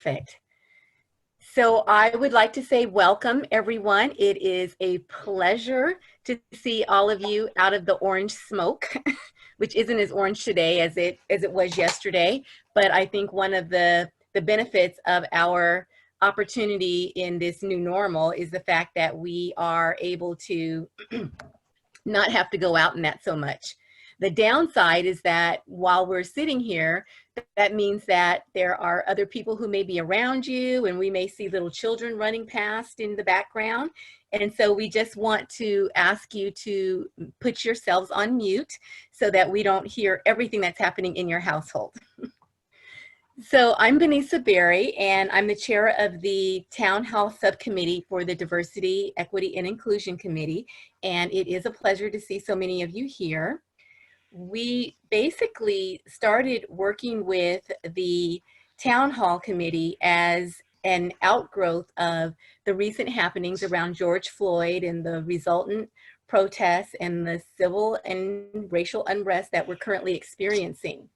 Perfect. So I would like to say welcome, everyone. It is a pleasure to see all of you out of the orange smoke, which isn't as orange today as it was yesterday. But I think one of the benefits of our opportunity in this new normal is the fact that we are able to not have to go out in that so much. The downside is that while we're sitting here, that means that there are other people who may be around you, and we may see little children running past in the background. And so we just want to ask you to put yourselves on mute so that we don't hear everything that's happening in your household. So I'm Vanessa Berry, and I'm the chair of the Townhall Subcommittee for the Diversity, Equity, and Inclusion Committee. And it is a pleasure to see so many of you here. We basically started working with the Town Hall Committee as an outgrowth of the recent happenings around George Floyd and the resultant protests and the civil and racial unrest that we're currently experiencing.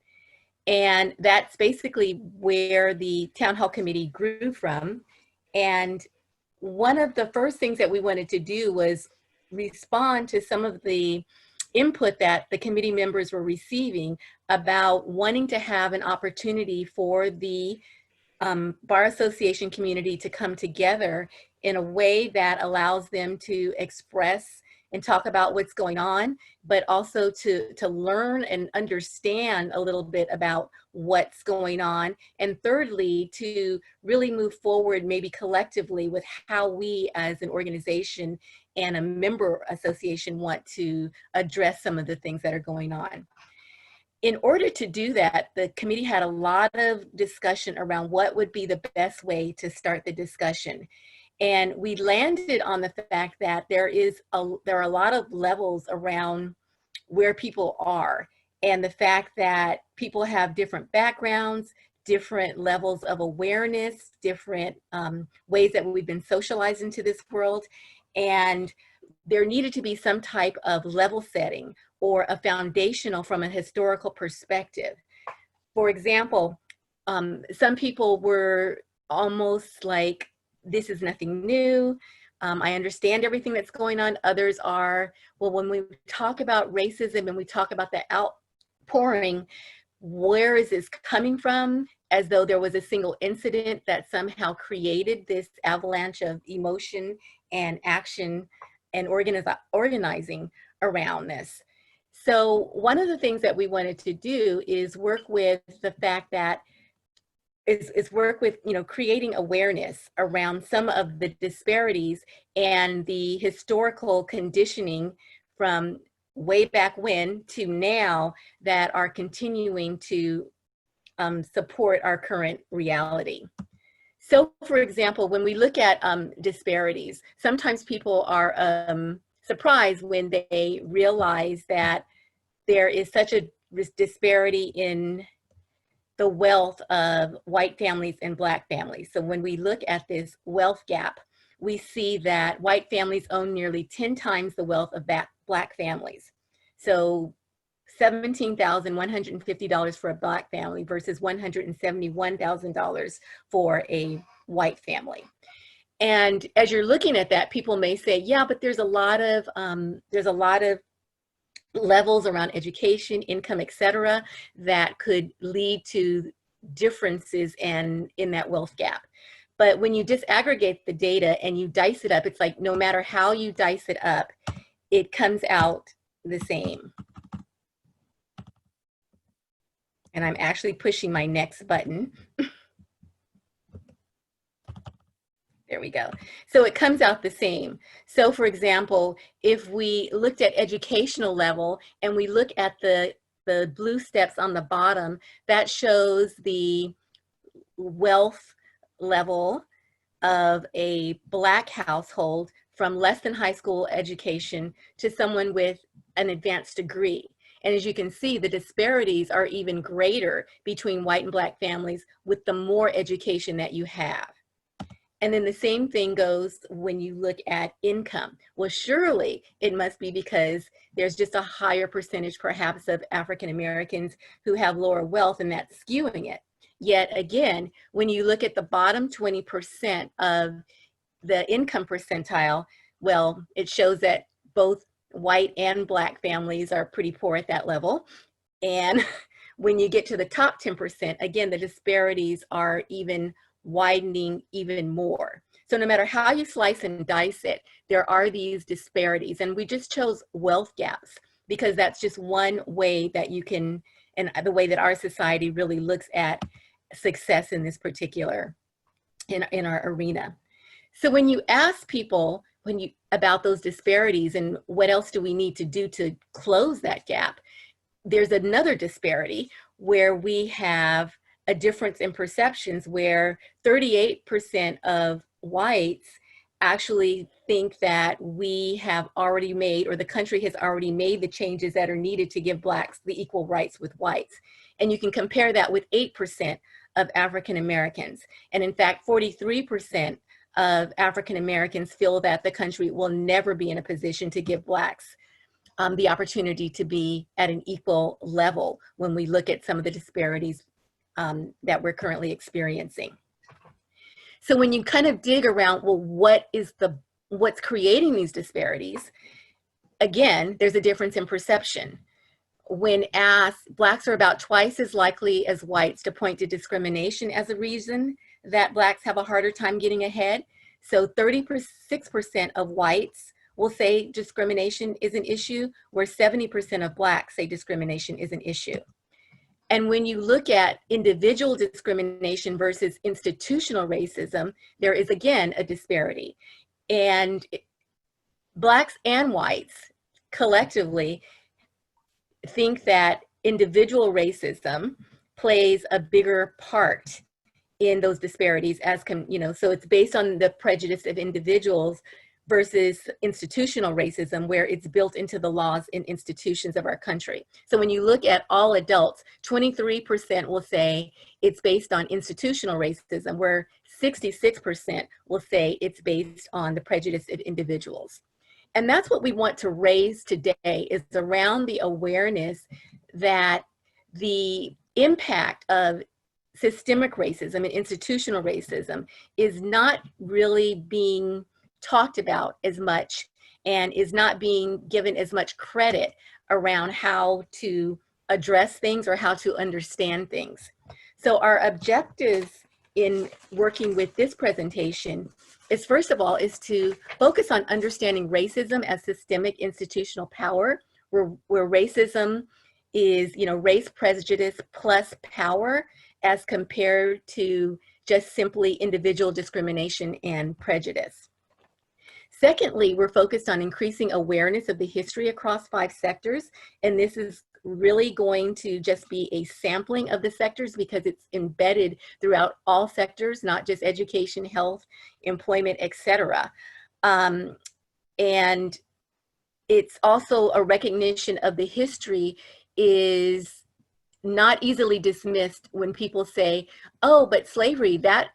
And that's basically where the Town Hall Committee grew from. And one of the first things that we wanted to do was respond to some of the input that the committee members were receiving about wanting to have an opportunity for the Bar Association community to come together in a way that allows them to express and talk about what's going on, but also to learn and understand a little bit about what's going on. And thirdly, to really move forward, maybe collectively, with how we as an organization and a member association want to address some of the things that are going on. In order to do that, the committee had a lot of discussion around what would be the best way to start the discussion. And we landed on the fact that there are a lot of levels around where people are, and the fact that people have different backgrounds, different levels of awareness, different ways that we've been socialized into this world. And there needed to be some type of level setting or a foundational from a historical perspective. For example, some people were almost like, this is nothing new. I understand everything that's going on. Others are, well, when we talk about racism and we talk about the outpouring, where is this coming from? As though there was a single incident that somehow created this avalanche of emotion and action and organizing around this. So one of the things that we wanted to do is work with the fact that is work with, creating awareness around some of the disparities and the historical conditioning from way back when to now that are continuing to support our current reality. So for example, when we look at disparities, sometimes people are surprised when they realize that there is such a disparity in the wealth of white families and Black families. So when we look at this wealth gap, we see that white families own nearly 10 times the wealth of Black families. So $17,150 for a Black family versus $171,000 for a white family. And as you're looking at that, people may say, yeah, but there's a lot of levels around education, income, etc., that could lead to differences in that wealth gap. But when you disaggregate the data and you dice it up, it's like no matter how you dice it up, it comes out the same. And I'm actually pushing my next button. There we go. So it comes out the same. So for example, if we looked at educational level and we look at the blue steps on the bottom, that shows the wealth level of a Black household from less than high school education to someone with an advanced degree. And as you can see, the disparities are even greater between white and Black families with the more education that you have. And then the same thing goes when you look at income. Well, surely it must be because there's just a higher percentage perhaps of African Americans who have lower wealth, and that's skewing it. Yet again, when you look at the bottom 20% of the income percentile, well, it shows that both white and Black families are pretty poor at that level. And when you get to the top 10%, again, the disparities are even widening even more. So no matter how you slice and dice it, there are these disparities. And we just chose wealth gaps because that's just one way that you can, and the way that our society really looks at success in this particular, in our arena. So when you ask people about those disparities and what else do we need to do to close that gap, there's another disparity where we have a difference in perceptions where 38% of whites actually think that we have already made, or the country has already made, the changes that are needed to give Blacks the equal rights with whites. And you can compare that with 8% of African Americans. And in fact, 43% of African Americans feel that the country will never be in a position to give Blacks the opportunity to be at an equal level when we look at some of the disparities that we're currently experiencing. So when you kind of dig around, well, what's creating these disparities? Again, there's a difference in perception. When asked, Blacks are about twice as likely as whites to point to discrimination as a reason that Blacks have a harder time getting ahead. So 36% of whites will say discrimination is an issue, where 70% of Blacks say discrimination is an issue. And when you look at individual discrimination versus institutional racism, there is again a disparity. And Blacks and whites collectively think that individual racism plays a bigger part in those disparities so it's based on the prejudice of individuals versus institutional racism, where it's built into the laws and institutions of our country. So when you look at all adults, 23% will say it's based on institutional racism, where 66% will say it's based on the prejudice of individuals. And that's what we want to raise today, is around the awareness that the impact of systemic racism and institutional racism is not really being talked about as much and is not being given as much credit around how to address things or how to understand things. So our objectives in working with this presentation is, first of all, is to focus on understanding racism as systemic institutional power, where racism is, race prejudice plus power as compared to just simply individual discrimination and prejudice. Secondly, we're focused on increasing awareness of the history across 5 sectors, and this is really going to just be a sampling of the sectors because it's embedded throughout all sectors, not just education, health, employment, etc. And it's also a recognition of the history is not easily dismissed when people say, oh, but slavery, that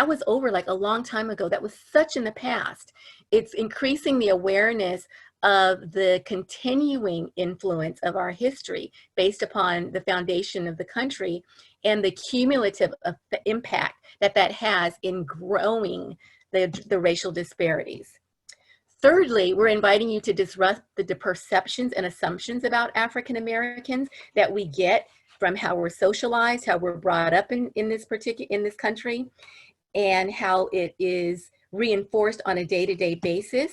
was over like a long time ago. That was such in the past. It's increasing the awareness of the continuing influence of our history based upon the foundation of the country and the cumulative impact that has in growing the racial disparities. Thirdly, we're inviting you to disrupt the perceptions and assumptions about African Americans that we get from how we're socialized, how we're brought up in this country, and how it is reinforced on a day-to-day basis.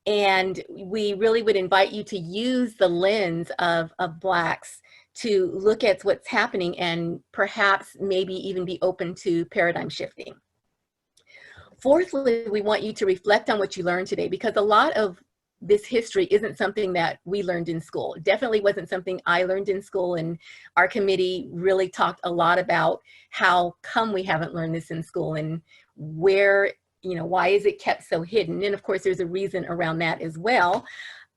And we really would invite you to use the lens of Blacks to look at what's happening and perhaps maybe even be open to paradigm shifting. Fourthly, we want you to reflect on what you learned today, because a lot of this history isn't something that we learned in school. It definitely wasn't something I learned in school, and our committee really talked a lot about how come we haven't learned this in school and where, why is it kept so hidden? And of course, there's a reason around that as well.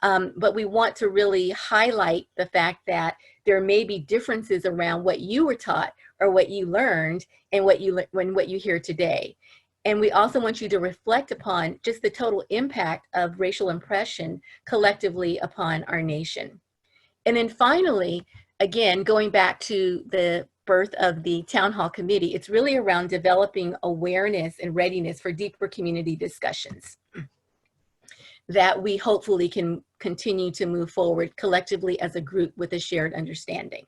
But we want to really highlight the fact that there may be differences around what you were taught or what you learned and what you hear today. And we also want you to reflect upon just the total impact of racial oppression collectively upon our nation. And then finally, again, going back to the birth of the Town Hall Committee, it's really around developing awareness and readiness for deeper community discussions that we hopefully can continue to move forward collectively as a group with a shared understanding.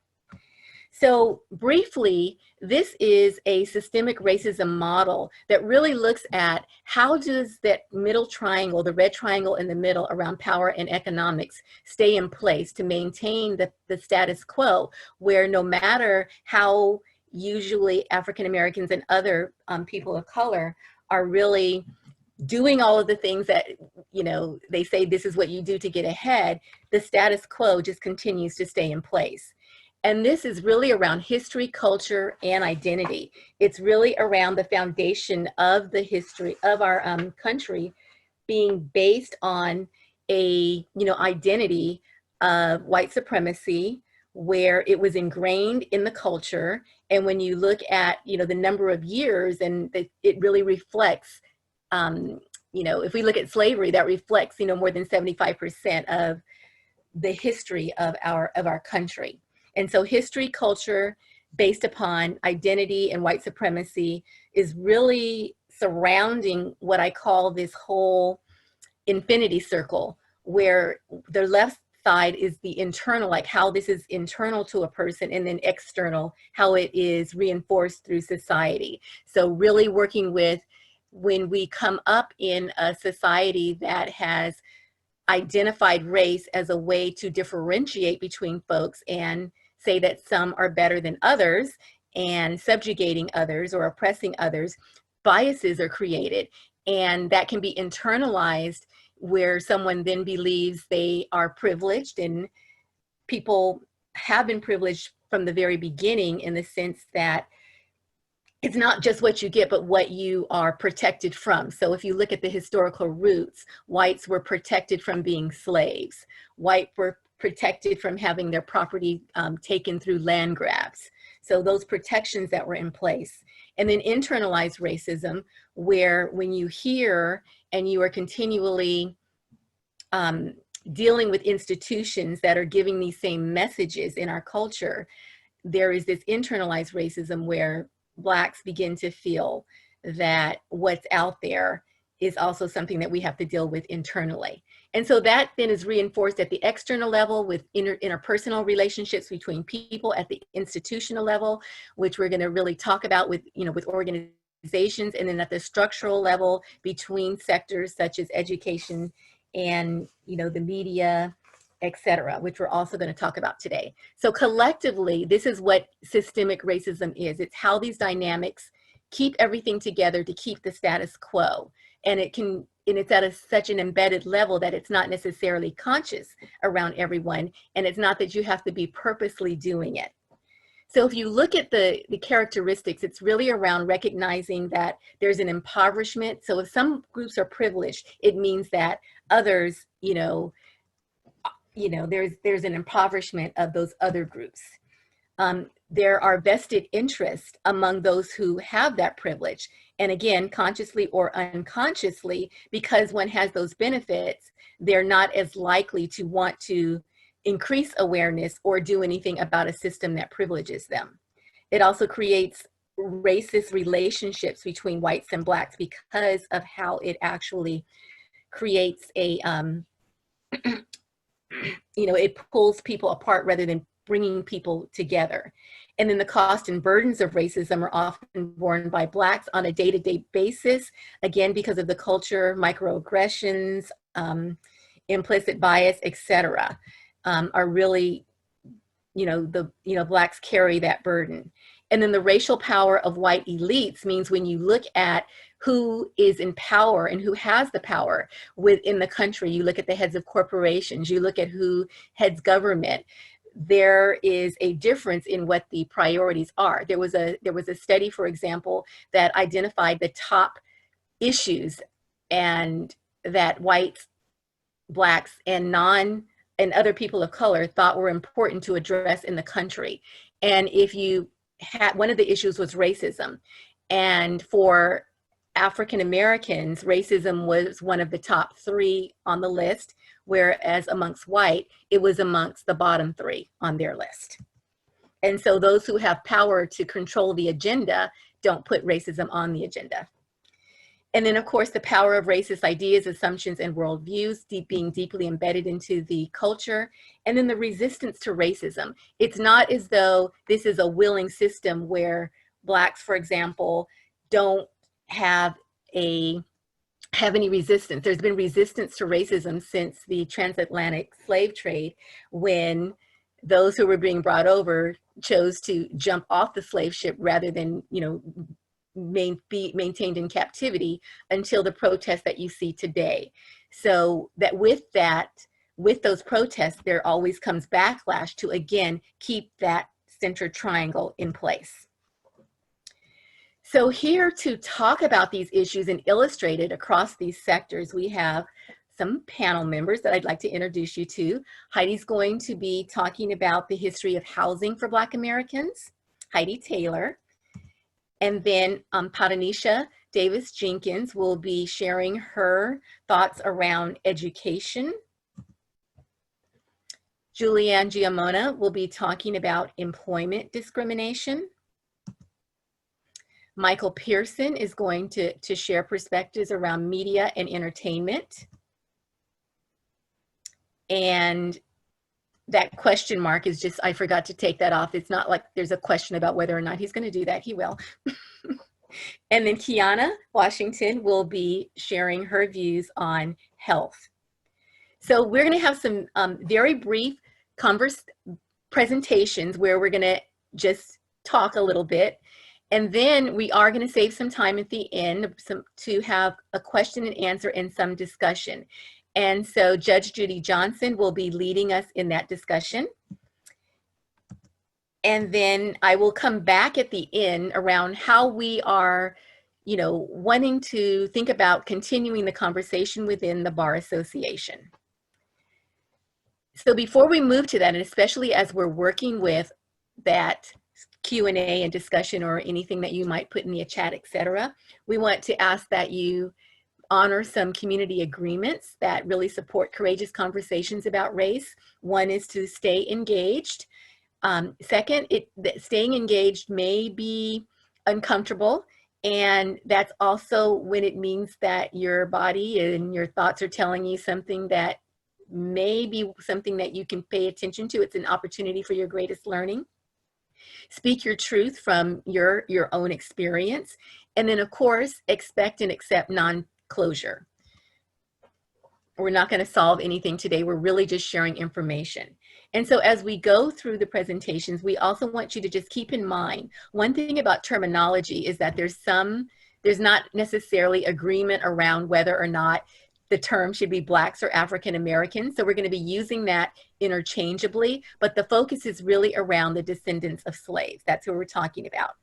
So briefly, this is a systemic racism model that really looks at how does that middle triangle, the red triangle in the middle around power and economics, stay in place to maintain the status quo, where no matter how usually African Americans and other people of color are really doing all of the things that, you know, they say this is what you do to get ahead, the status quo just continues to stay in place. And this is really around history, culture, and identity. It's really around the foundation of the history of our country being based on a, you know, identity of white supremacy, where it was ingrained in the culture. And when you look at, you know, the number of years, and it really reflects, you know, if we look at slavery, that reflects, you know, more than 75% of the history of our country. And so history, culture, based upon identity and white supremacy is really surrounding what I call this whole infinity circle, where the left side is the internal, like how this is internal to a person, and then external, how it is reinforced through society. So really working with, when we come up in a society that has identified race as a way to differentiate between folks and say that some are better than others and subjugating others or oppressing others, biases are created. And that can be internalized, where someone then believes they are privileged, and people have been privileged from the very beginning, in the sense that it's not just what you get, but what you are protected from. So if you look at the historical roots, whites were protected from being slaves. White were protected from having their property taken through land grabs. So those protections that were in place. And then internalized racism, where when you hear and you are continually dealing with institutions that are giving these same messages in our culture, there is this internalized racism where Blacks begin to feel that what's out there is also something that we have to deal with internally. And so that then is reinforced at the external level with interpersonal relationships between people, at the institutional level, which we're going to really talk about with, you know, with organizations, and then at the structural level between sectors such as education and, you know, the media, etc., which we're also going to talk about today. So collectively, this is what systemic racism is. It's how these dynamics keep everything together to keep the status quo. And it's at such an embedded level that it's not necessarily conscious around everyone. And it's not that you have to be purposely doing it. So if you look at the characteristics, it's really around recognizing that there's an impoverishment. So if some groups are privileged, it means that others, there's an impoverishment of those other groups. There are vested interests among those who have that privilege. And again, consciously or unconsciously, because one has those benefits, they're not as likely to want to increase awareness or do anything about a system that privileges them. It also creates racist relationships between whites and Blacks because of how it actually creates a, it pulls people apart rather than bringing people together. And then the cost and burdens of racism are often borne by Blacks on a day-to-day basis, again, because of the culture, microaggressions, implicit bias, etc. Are really, Blacks carry that burden. And then the racial power of white elites means when you look at who is in power and who has the power within the country, you look at the heads of corporations, you look at who heads government, there is a difference in what the priorities are. There was a study, for example, that identified the top issues and that whites, Blacks, and other people of color thought were important to address in the country. And if you had, one of the issues was racism. And for African Americans, racism was one of the top 3 on the list, whereas amongst white, it was amongst the bottom 3 on their list. And so those who have power to control the agenda don't put racism on the agenda. And then, of course, the power of racist ideas, assumptions, and worldviews being deeply embedded into the culture. And then the resistance to racism. It's not as though this is a willing system where Blacks, for example, don't have any resistance. There's been resistance to racism since the transatlantic slave trade, when those who were being brought over chose to jump off the slave ship rather than, be maintained in captivity until the protests that you see today. So with those protests, there always comes backlash to, again, keep that center triangle in place. So here to talk about these issues and illustrate it across these sectors, we have some panel members that I'd like to introduce you to. Heidi's going to be talking about the history of housing for Black Americans, Heidi Taylor. And then Patanisha Davis-Jenkins will be sharing her thoughts around education. Julianne Giammona will be talking about employment discrimination. Michael Pierson is going to share perspectives around media and entertainment. And that question mark is just, I forgot to take that off. It's not like there's a question about whether or not he's going to do that. He will. And then Qiana Washington will be sharing her views on health. So we're going to have some very brief presentations where we're going to just talk a little bit. And then we are going to save some time at the end to have a question and answer and some discussion. And so Judge Judy Johnson will be leading us in that discussion. And then I will come back at the end around how we are, wanting to think about continuing the conversation within the Bar Association. So before we move to that, and especially as we're working with that Q&A and discussion or anything that you might put in the chat, etc., we want to ask that you honor some community agreements that really support courageous conversations about race. One is to stay engaged. Second, staying engaged may be uncomfortable, and that's also when it means that your body and your thoughts are telling you something that may be something that you can pay attention to. It's an opportunity for your greatest learning. Speak your truth from your own experience. And then, of course, expect and accept non-closure. We're not going to solve anything today. We're really just sharing information. And so as we go through the presentations, we also want you to just keep in mind, one thing about terminology is that there's not necessarily agreement around whether or not the term should be Blacks or African Americans. So we're going to be using that interchangeably, but the focus is really around the descendants of slaves. That's who we're talking about.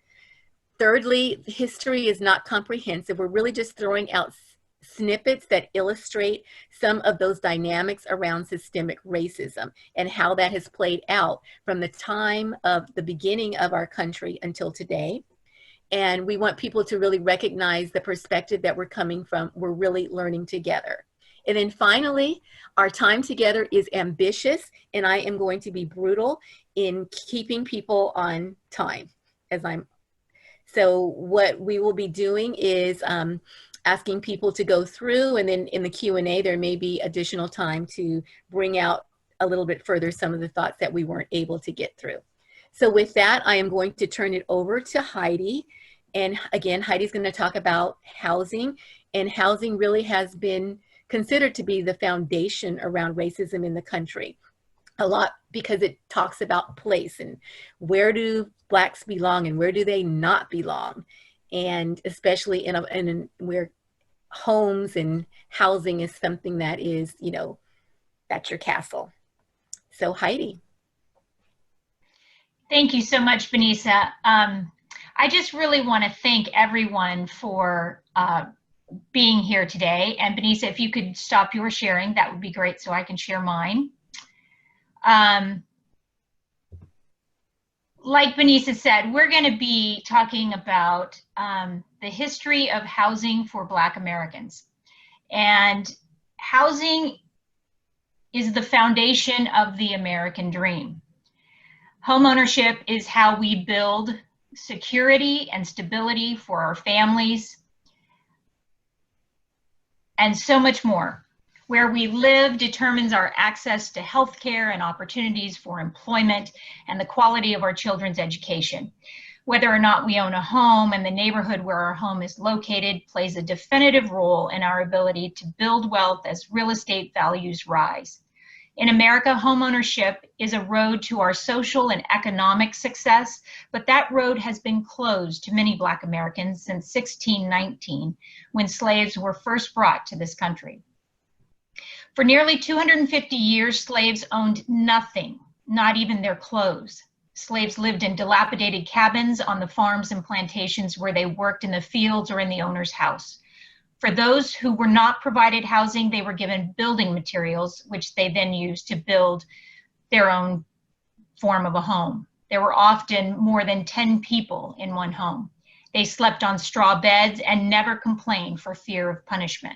Thirdly, history is not comprehensive. We're really just throwing out snippets that illustrate some of those dynamics around systemic racism and how that has played out from the time of the beginning of our country until today. And we want people to really recognize the perspective that we're coming from. We're really learning together. And then finally, our time together is ambitious, and I am going to be brutal in keeping people on time So what we will be doing is asking people to go through, and then in the Q&A, there may be additional time to bring out a little bit further some of the thoughts that we weren't able to get through. So with that, I am going to turn it over to Heidi. And again, Heidi's going to talk about housing, and housing really has been considered to be the foundation around racism in the country. A lot because it talks about place and where do Blacks belong and where do they not belong. And especially in where homes and housing is something that is, that's your castle. So Heidi. Thank you so much, Benisa. I just really want to thank everyone for being here today. And Benisa, if you could stop your sharing, that would be great so I can share mine. Like Benisa said, we're going to be talking about the history of housing for Black Americans. And housing is the foundation of the American dream. Homeownership is how we build security and stability for our families, and so much more. Where we live determines our access to health care and opportunities for employment and the quality of our children's education. Whether or not we own a home and the neighborhood where our home is located plays a definitive role in our ability to build wealth as real estate values rise. In America, homeownership is a road to our social and economic success, but that road has been closed to many Black Americans since 1619, when slaves were first brought to this country. For nearly 250 years, slaves owned nothing, not even their clothes. Slaves lived in dilapidated cabins on the farms and plantations where they worked in the fields or in the owner's house. For those who were not provided housing, they were given building materials, which they then used to build their own form of a home. There were often more than 10 people in one home. They slept on straw beds and never complained for fear of punishment.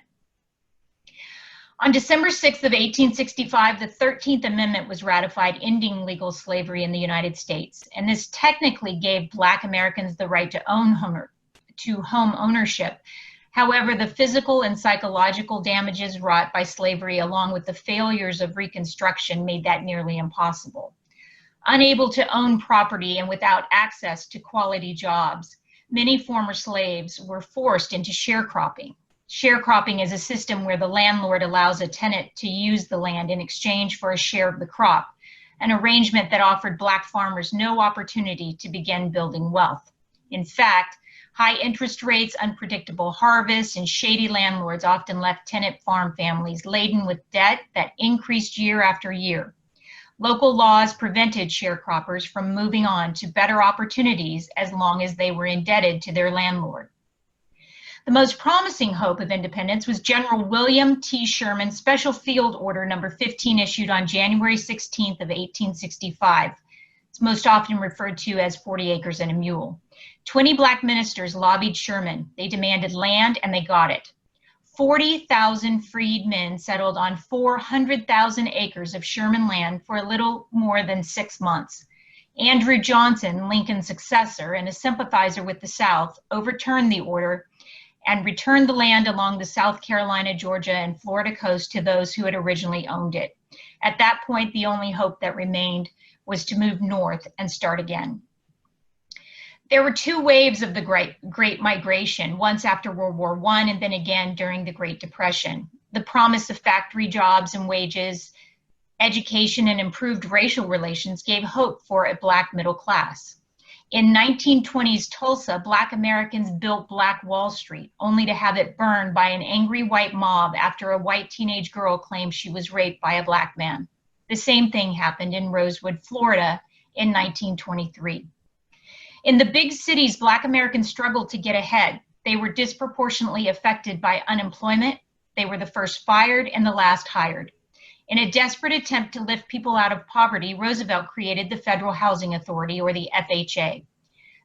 On December 6th of 1865, the 13th Amendment was ratified, ending legal slavery in the United States. And this technically gave Black Americans the right to home ownership. However, the physical and psychological damages wrought by slavery, along with the failures of Reconstruction, made that nearly impossible. Unable to own property and without access to quality jobs, many former slaves were forced into sharecropping. Sharecropping is a system where the landlord allows a tenant to use the land in exchange for a share of the crop, an arrangement that offered Black farmers no opportunity to begin building wealth. In fact, high interest rates, unpredictable harvests, and shady landlords often left tenant farm families laden with debt that increased year after year. Local laws prevented sharecroppers from moving on to better opportunities as long as they were indebted to their landlord. The most promising hope of independence was General William T. Sherman's Special Field Order number 15, issued on January 16th of 1865. It's most often referred to as 40 acres and a mule. 20 Black ministers lobbied Sherman. They demanded land and they got it. 40,000 freed men settled on 400,000 acres of Sherman land for a little more than 6 months. Andrew Johnson, Lincoln's successor and a sympathizer with the South, overturned the order and returned the land along the South Carolina, Georgia, and Florida coast to those who had originally owned it. At that point, the only hope that remained was to move north and start again. There were two waves of the Great Migration, once after World War I and then again during the Great Depression. The promise of factory jobs and wages, education, and improved racial relations gave hope for a Black middle class. In 1920s Tulsa, Black Americans built Black Wall Street, only to have it burned by an angry white mob after a white teenage girl claimed she was raped by a Black man. The same thing happened in Rosewood, Florida in 1923. In the big cities, Black Americans struggled to get ahead. They were disproportionately affected by unemployment. They were the first fired and the last hired. In a desperate attempt to lift people out of poverty, Roosevelt created the Federal Housing Authority, or the FHA.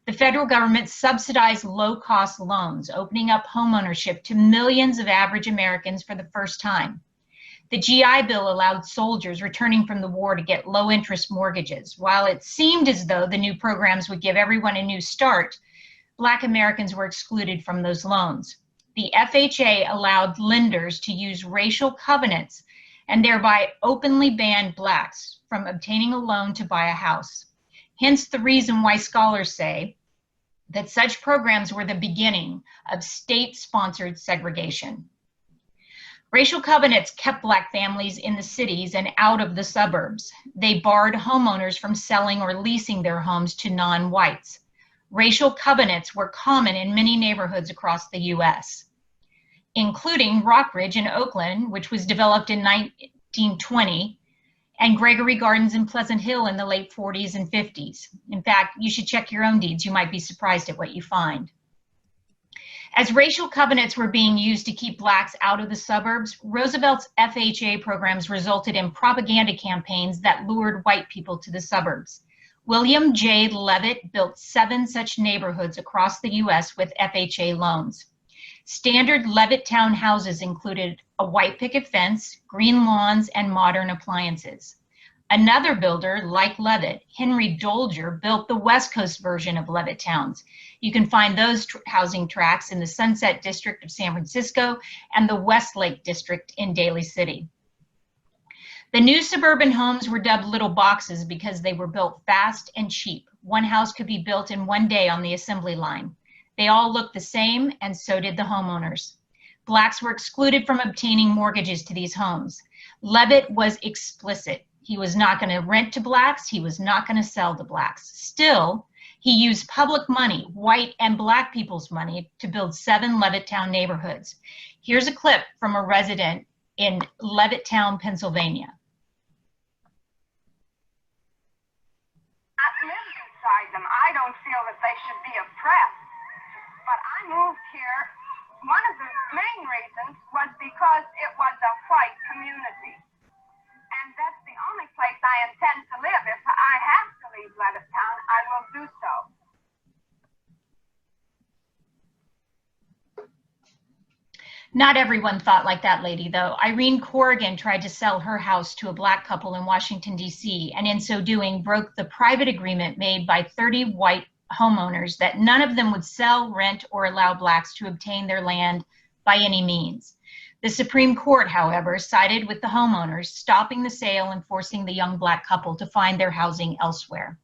The federal government subsidized low-cost loans, opening up homeownership to millions of average Americans for the first time. The GI Bill allowed soldiers returning from the war to get low-interest mortgages. While it seemed as though the new programs would give everyone a new start, Black Americans were excluded from those loans. The FHA allowed lenders to use racial covenants and thereby openly banned Blacks from obtaining a loan to buy a house. Hence the reason why scholars say that such programs were the beginning of state-sponsored segregation. Racial covenants kept Black families in the cities and out of the suburbs. They barred homeowners from selling or leasing their homes to non-whites. Racial covenants were common in many neighborhoods across the U.S., including Rockridge in Oakland, which was developed in 1920, and Gregory Gardens in Pleasant Hill in the late 40s and 50s. In fact, you should check your own deeds. You might be surprised at what you find. As racial covenants were being used to keep Blacks out of the suburbs, Roosevelt's FHA programs resulted in propaganda campaigns that lured white people to the suburbs. William J. Levitt built 7 such neighborhoods across the U.S. with FHA loans. Standard Levitt townhouses included a white picket fence, green lawns, and modern appliances. Another builder, like Levitt, Henry Dolger, built the West Coast version of Levitt towns. You can find those housing tracts in the Sunset District of San Francisco and the Westlake District in Daly City. The new suburban homes were dubbed little boxes because they were built fast and cheap. One house could be built in one day on the assembly line. They all looked the same, and so did the homeowners. Blacks were excluded from obtaining mortgages to these homes. Levitt was explicit. He was not going to rent to blacks. He was not going to sell to blacks. Still, he used public money, white and black people's money, to build 7 Levittown neighborhoods. Here's a clip from a resident in Levittown, Pennsylvania. I live beside them. I don't feel that they should be oppressed. But I moved here. One of the main reasons was because it was a white community. And that's the only place I intend to live. If I have to leave Levittown, I will do so. Not everyone thought like that lady, though. Irene Corrigan tried to sell her house to a black couple in Washington, D.C., and in so doing broke the private agreement made by 30 white homeowners that none of them would sell, rent, or allow blacks to obtain their land by any means. The Supreme Court, however, sided with the homeowners, stopping the sale and forcing the young black couple to find their housing elsewhere.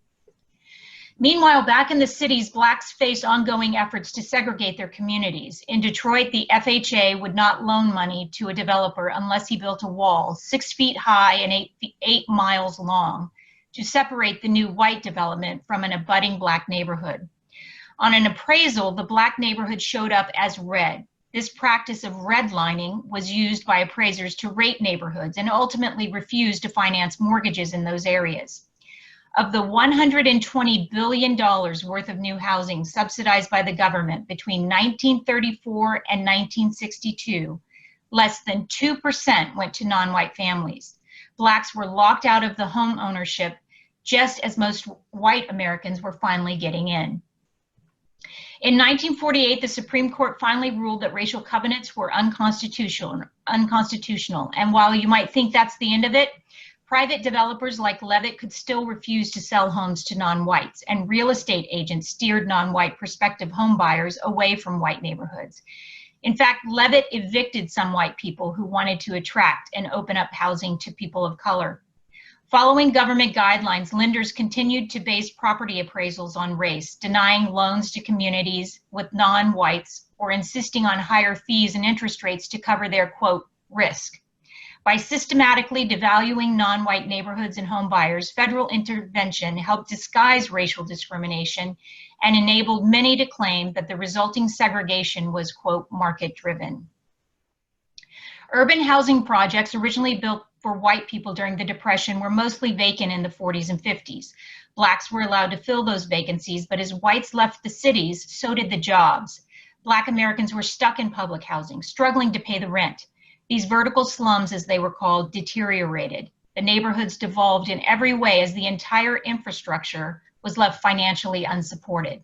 Meanwhile, back in the cities, blacks faced ongoing efforts to segregate their communities. In Detroit, the FHA would not loan money to a developer unless he built a wall 6 feet high and 8 miles long to separate the new white development from an abutting black neighborhood. On an appraisal, the black neighborhood showed up as red. This practice of redlining was used by appraisers to rate neighborhoods and ultimately refused to finance mortgages in those areas. Of the $120 billion worth of new housing subsidized by the government between 1934 and 1962, less than 2% went to non-white families. Blacks were locked out of the home ownership just as most white Americans were finally getting in. In 1948, the Supreme Court finally ruled that racial covenants were unconstitutional. And while you might think that's the end of it, private developers like Levitt could still refuse to sell homes to non-whites, and real estate agents steered non-white prospective home buyers away from white neighborhoods. In fact, Levitt evicted some white people who wanted to attract and open up housing to people of color. Following government guidelines, lenders continued to base property appraisals on race, denying loans to communities with non-whites or insisting on higher fees and interest rates to cover their, quote, risk. By systematically devaluing non-white neighborhoods and home buyers, federal intervention helped disguise racial discrimination and enabled many to claim that the resulting segregation was, quote, market-driven. Urban housing projects originally built for white people during the Depression were mostly vacant in the 40s and 50s. Blacks were allowed to fill those vacancies, but as whites left the cities, so did the jobs. Black Americans were stuck in public housing, struggling to pay the rent. These vertical slums, as they were called, deteriorated. The neighborhoods devolved in every way as the entire infrastructure was left financially unsupported.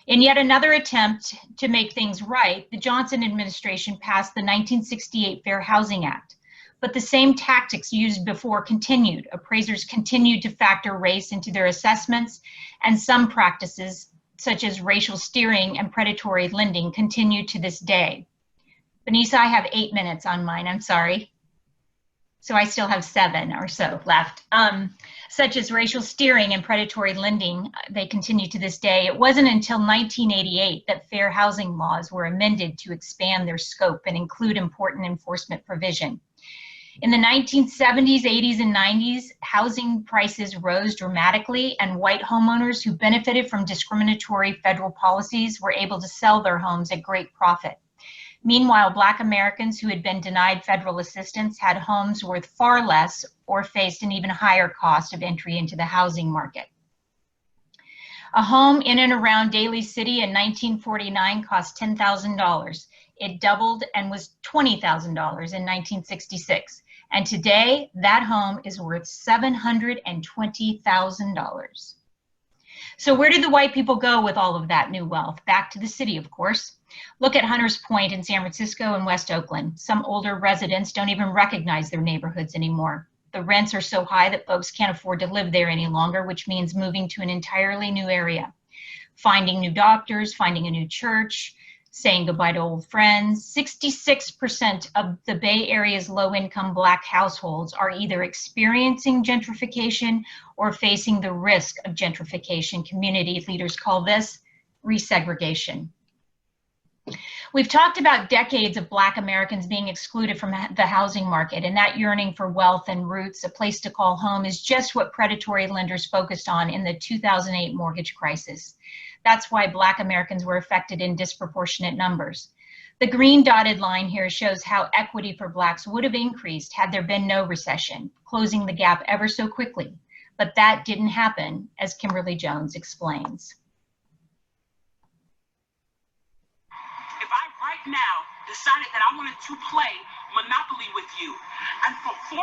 In yet another attempt to make things right, the Johnson administration passed the 1968 Fair Housing Act. But the same tactics used before continued. Appraisers continued to factor race into their assessments, and some practices, such as racial steering and predatory lending, continue to this day. Benisa, I have 8 minutes on mine, I'm sorry. So I still have 7 or so left. Such as racial steering and predatory lending, they continue to this day. It wasn't until 1988 that fair housing laws were amended to expand their scope and include important enforcement provision. In the 1970s, 80s, and 90s, housing prices rose dramatically, and white homeowners who benefited from discriminatory federal policies were able to sell their homes at great profit. Meanwhile, Black Americans who had been denied federal assistance had homes worth far less or faced an even higher cost of entry into the housing market. A home in and around Daly City in 1949 cost $10,000. It doubled and was $20,000 in 1966. And today, that home is worth $720,000. So where did the white people go with all of that new wealth? Back to the city, of course. Look at Hunters Point in San Francisco and West Oakland. Some older residents don't even recognize their neighborhoods anymore. The rents are so high that folks can't afford to live there any longer, which means moving to an entirely new area, finding new doctors, finding a new church, saying goodbye to old friends. 66% of the Bay Area's low-income Black households are either experiencing gentrification or facing the risk of gentrification. Community leaders call this resegregation. We've talked about decades of Black Americans being excluded from the housing market, and that yearning for wealth and roots, a place to call home, is just what predatory lenders focused on in the 2008 mortgage crisis. That's why Black Americans were affected in disproportionate numbers. The green dotted line here shows how equity for Blacks would have increased had there been no recession, closing the gap ever so quickly. But that didn't happen, as Kimberly Jones explains. If I right now decided that I wanted to play Monopoly with you, and for 400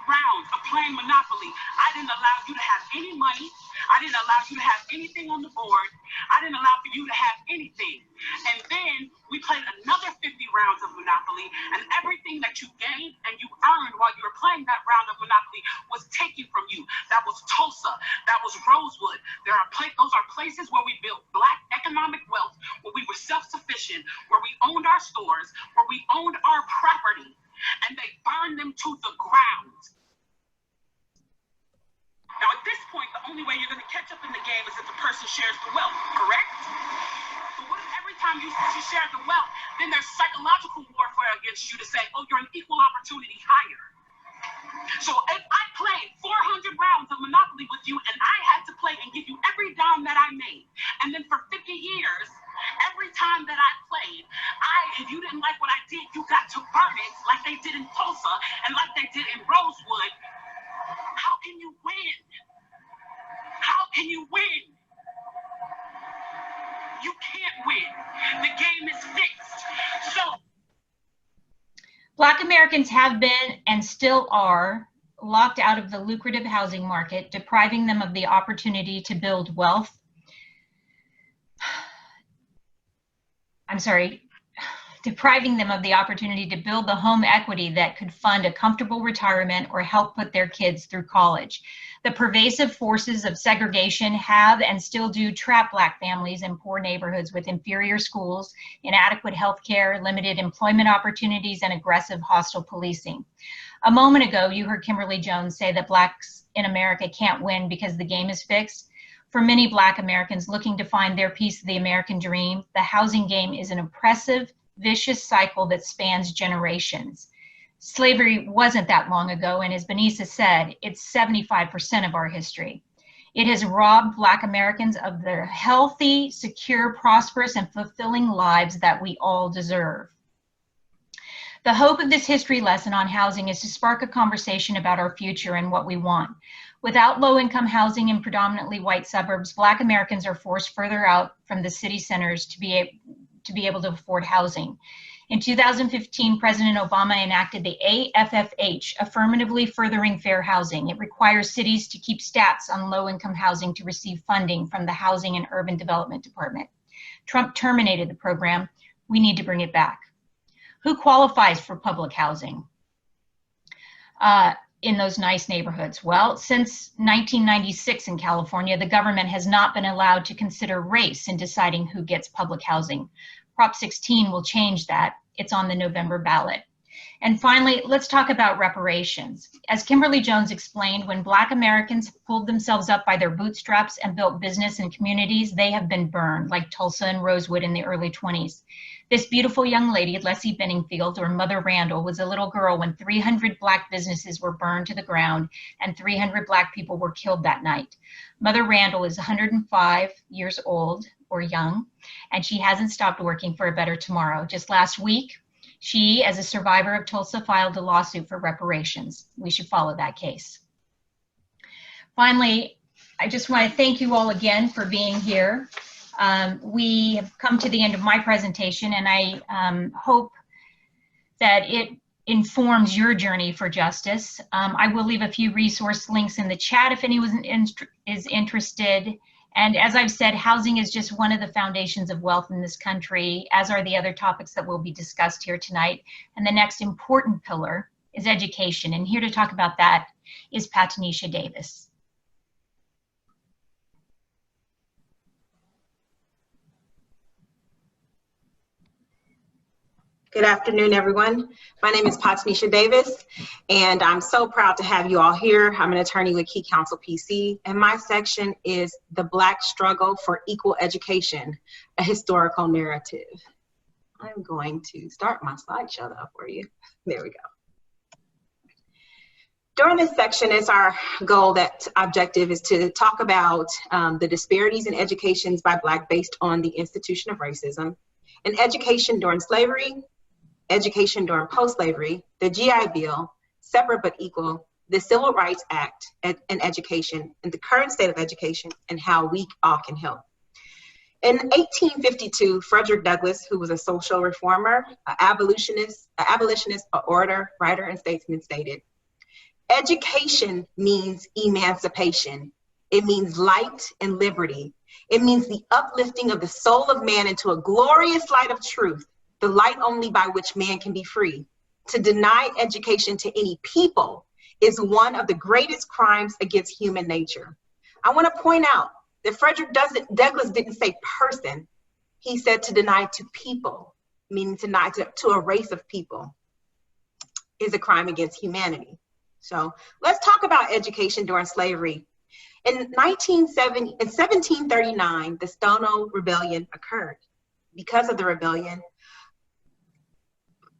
rounds of playing Monopoly, I didn't allow you to have any money, I didn't allow you to have anything on the board, I didn't allow for you to have anything. And then we played another 50 rounds of Monopoly, and everything that you gained and you earned while you were playing that round of Monopoly was taken from you. That was Tulsa, that was Rosewood. Those are places where we built Black economic wealth, where we were self-sufficient, where we owned our stores, where we owned our property, and they burned them to the ground. Now, at this point, the only way you're going to catch up in the game is if the person shares the wealth, correct? But what if every time you share the wealth, then there's psychological warfare against you to say, oh, you're an equal opportunity hire. So if I played 400 rounds of Monopoly with you, and I had to play and give you every dime that I made, and then for 50 years, every time that I played, if you didn't like what I did, you got to burn it like they did in Tulsa and like they did in Rosewood. How can you win? How can you win? You can't win. The game is fixed. So Black Americans have been and still are locked out of the lucrative housing market, depriving them of the opportunity to build wealth. Depriving them of the opportunity to build the home equity that could fund a comfortable retirement or help put their kids through college. The pervasive forces of segregation have and still do trap Black families in poor neighborhoods with inferior schools, inadequate health care, limited employment opportunities, and aggressive hostile policing. A moment ago, you heard Kimberly Jones say that Blacks in America can't win because the game is fixed. For many Black Americans looking to find their piece of the American dream, the housing game is an oppressive, vicious cycle that spans generations. Slavery wasn't that long ago, and as Benisa said, it's 75% of our history. It has robbed Black Americans of their healthy, secure, prosperous, and fulfilling lives that we all deserve. The hope of this history lesson on housing is to spark a conversation about our future and what we want. Without low-income housing in predominantly white suburbs, Black Americans are forced further out from the city centers to be able to afford housing. In 2015, President Obama enacted the AFFH, Affirmatively Furthering Fair Housing. It requires cities to keep stats on low-income housing to receive funding from the Housing and Urban Development Department. Trump terminated the program. We need to bring it back. Who qualifies for public housing in those nice neighborhoods? Well, since 1996 in California, the government has not been allowed to consider race in deciding who gets public housing. Prop 16 will change that. It's on the November ballot. And finally, let's talk about reparations. As Kimberly Jones explained, when Black Americans pulled themselves up by their bootstraps and built business and communities, they have been burned, like Tulsa and Rosewood in the early 20s. This beautiful young lady, Leslie Benningfield, or Mother Randall, was a little girl when 300 Black businesses were burned to the ground and 300 Black people were killed that night. Mother Randall is 105 years old, or young, and she hasn't stopped working for a better tomorrow. Just last week, she, as a survivor of Tulsa, filed a lawsuit for reparations. We should follow that case. Finally, I just want to thank you all again for being here. We have come to the end of my presentation, and I hope that it informs your journey for justice. I will leave a few resource links in the chat if anyone is interested. And as I've said, housing is just one of the foundations of wealth in this country, as are the other topics that will be discussed here tonight. And the next important pillar is education. And here to talk about that is Patanisha Davis. Good afternoon, everyone. My name is Patanisha Davis, and I'm so proud to have you all here. I'm an attorney with Key Counsel PC, and my section is The Black Struggle for Equal Education, a Historical Narrative. I'm going to start my slideshow up for you. There we go. During this section, it's our goal, that objective is to talk about the disparities in educations by Black based on the institution of racism, and education during slavery, education during post-slavery, the GI Bill, separate but equal, the Civil Rights Act, and education, and the current state of education, and how we all can help. In 1852, Frederick Douglass, who was a social reformer, an abolitionist, orator, writer, and statesman, stated, "Education means emancipation. It means light and liberty. It means the uplifting of the soul of man into a glorious light of truth, the light only by which man can be free. To deny education to any people is one of the greatest crimes against human nature." I want to point out that Frederick Douglass didn't say person. He said to deny to people, meaning to deny to a race of people, is a crime against humanity. So let's talk about education during slavery. In 1739, the Stonewall Rebellion occurred. Because of the rebellion,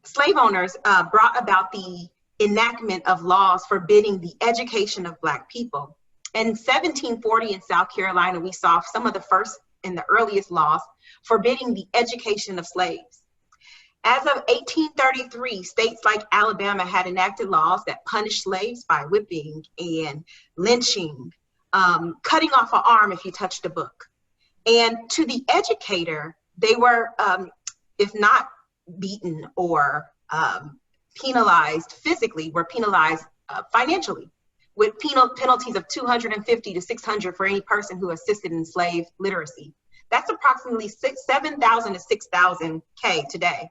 slave owners brought about the enactment of laws forbidding the education of Black people. In 1740 in South Carolina, we saw some of the first and the earliest laws forbidding the education of slaves. As of 1833, states like Alabama had enacted laws that punished slaves by whipping and lynching, cutting off an arm if you touched a book. And to the educator, they were, if not beaten or penalized physically, were penalized financially, with penalties of $250 to $600 for any person who assisted in slave literacy. That's approximately $7,000 to $6,000 today.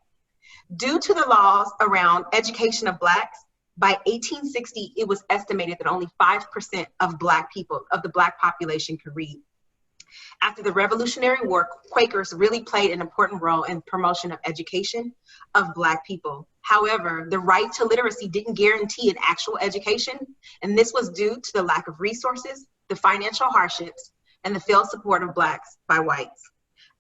Due to the laws around education of Blacks, by 1860, it was estimated that only 5% of Black people, of the Black population, could read. After the Revolutionary War, Quakers really played an important role in promotion of education of Black people. However, the right to literacy didn't guarantee an actual education, and this was due to the lack of resources, the financial hardships, and the failed support of Blacks by whites.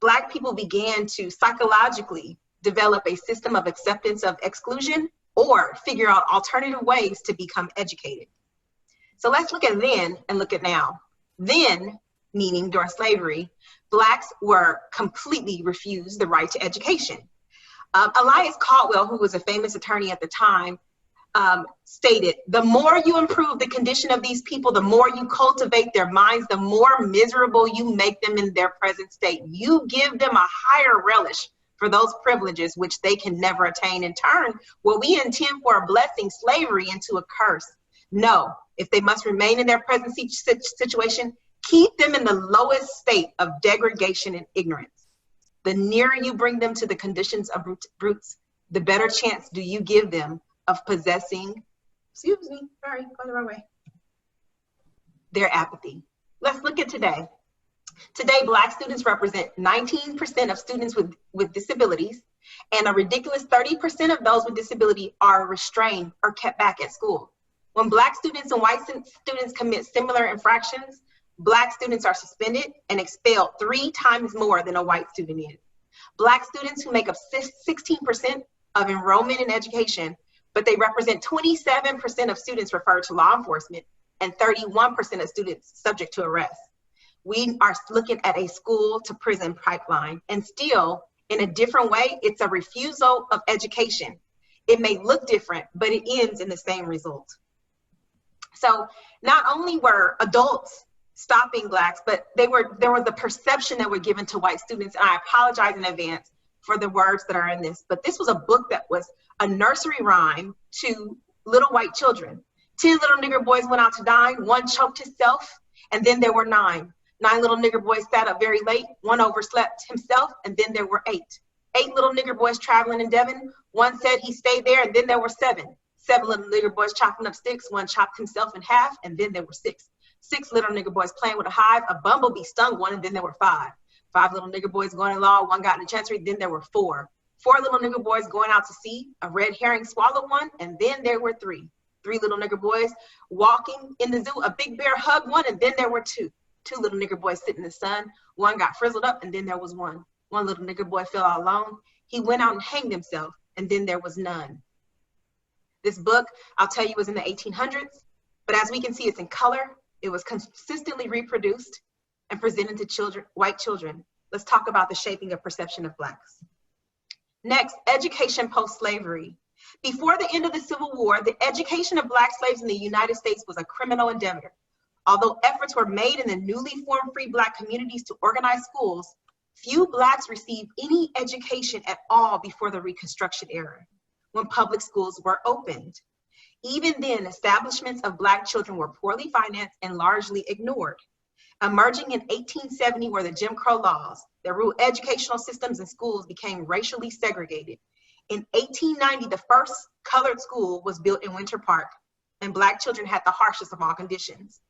Black people began to psychologically develop a system of acceptance of exclusion or figure out alternative ways to become educated. So let's look at then and look at now. Then, meaning during slavery, Blacks were completely refused the right to education. Elias Caldwell, who was a famous attorney at the time, stated, "The more you improve the condition of these people, the more you cultivate their minds, the more miserable you make them in their present state. You give them a higher relish for those privileges which they can never attain. In turn, will we intend for a blessing slavery into a curse? No, if they must remain in their present situation, keep them in the lowest state of degradation and ignorance. The nearer you bring them to the conditions of brutes, the better chance do you give them of possessing," excuse me, sorry, going the wrong way, "their apathy." Let's look at today. Today, Black students represent 19% of students with disabilities, and a ridiculous 30% of those with disability are restrained or kept back at school. When Black students and white students commit similar infractions, Black students are suspended and expelled 3 times more than a white student is. Black students, who make up 16% of enrollment in education, but they represent 27% of students referred to law enforcement and 31% of students subject to arrest. We are looking at a school to prison pipeline, and still, in a different way, it's a refusal of education. It may look different, but it ends in the same result. So not only were adults stopping Blacks, but there was the perception that were given to white students, and I apologize in advance for the words that are in this, but this was a book that was a nursery rhyme to little white children. 10 little nigger boys went out to dine, 1 choked himself, and then there were 9. 9 little nigger boys sat up very late, 1 overslept himself, and then there were 8. 8 little nigger boys traveling in Devon, 1 said he stayed there, and then there were 7. 7 little nigger boys chopping up sticks. One chopped himself in half, and then there were 6. 6 little nigger boys playing with a hive. A bumblebee stung one, and then there were 5. 5 little nigger boys going in law. One got in the chancery, then there were 4. 4 little nigger boys going out to sea. A red herring swallowed one, and then there were 3. 3 little nigger boys walking in the zoo. A big bear hugged one, and then there were 2. 2 little nigger boys sitting in the sun. One got frizzled up, and then there was 1. 1 little nigger boy fell all alone. He went out and hanged himself, and then there was none. This book, I'll tell you, was in the 1800s, but as we can see, it's in color. It was consistently reproduced and presented to children, white children. Let's talk about the shaping of perception of Blacks. Next, education post-slavery. Before the end of the Civil War, the education of Black slaves in the United States was a criminal endeavor. Although efforts were made in the newly formed free Black communities to organize schools, few Blacks received any education at all before the Reconstruction era, when public schools were opened. Even then, establishments of Black children were poorly financed and largely ignored. Emerging in 1870 were the Jim Crow laws that ruled educational systems and schools became racially segregated. In 1890, the first colored school was built in Winter Park, and Black children had the harshest of all conditions.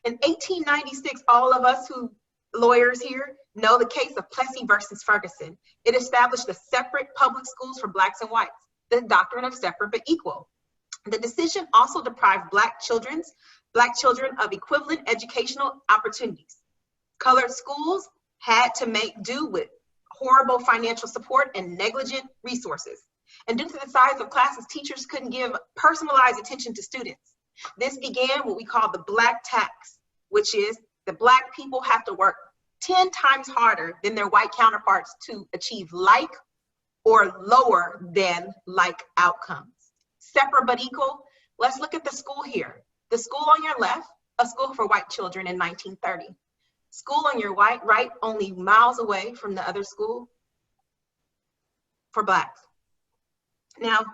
In 1896, all of us who lawyers here know the case of Plessy versus Ferguson. It established the separate public schools for Blacks and whites, the doctrine of separate but equal. The decision also deprived Black children of equivalent educational opportunities. Colored schools had to make do with horrible financial support and negligent resources. And due to the size of classes, teachers couldn't give personalized attention to students. This began what we call the Black tax, which is the Black people have to work 10 times harder than their white counterparts to achieve like or lower than like outcomes. Separate but equal. Let's look at the school here. The school on your left, a school for white children in 1930. School on your right, only miles away from the other school for Blacks. Now,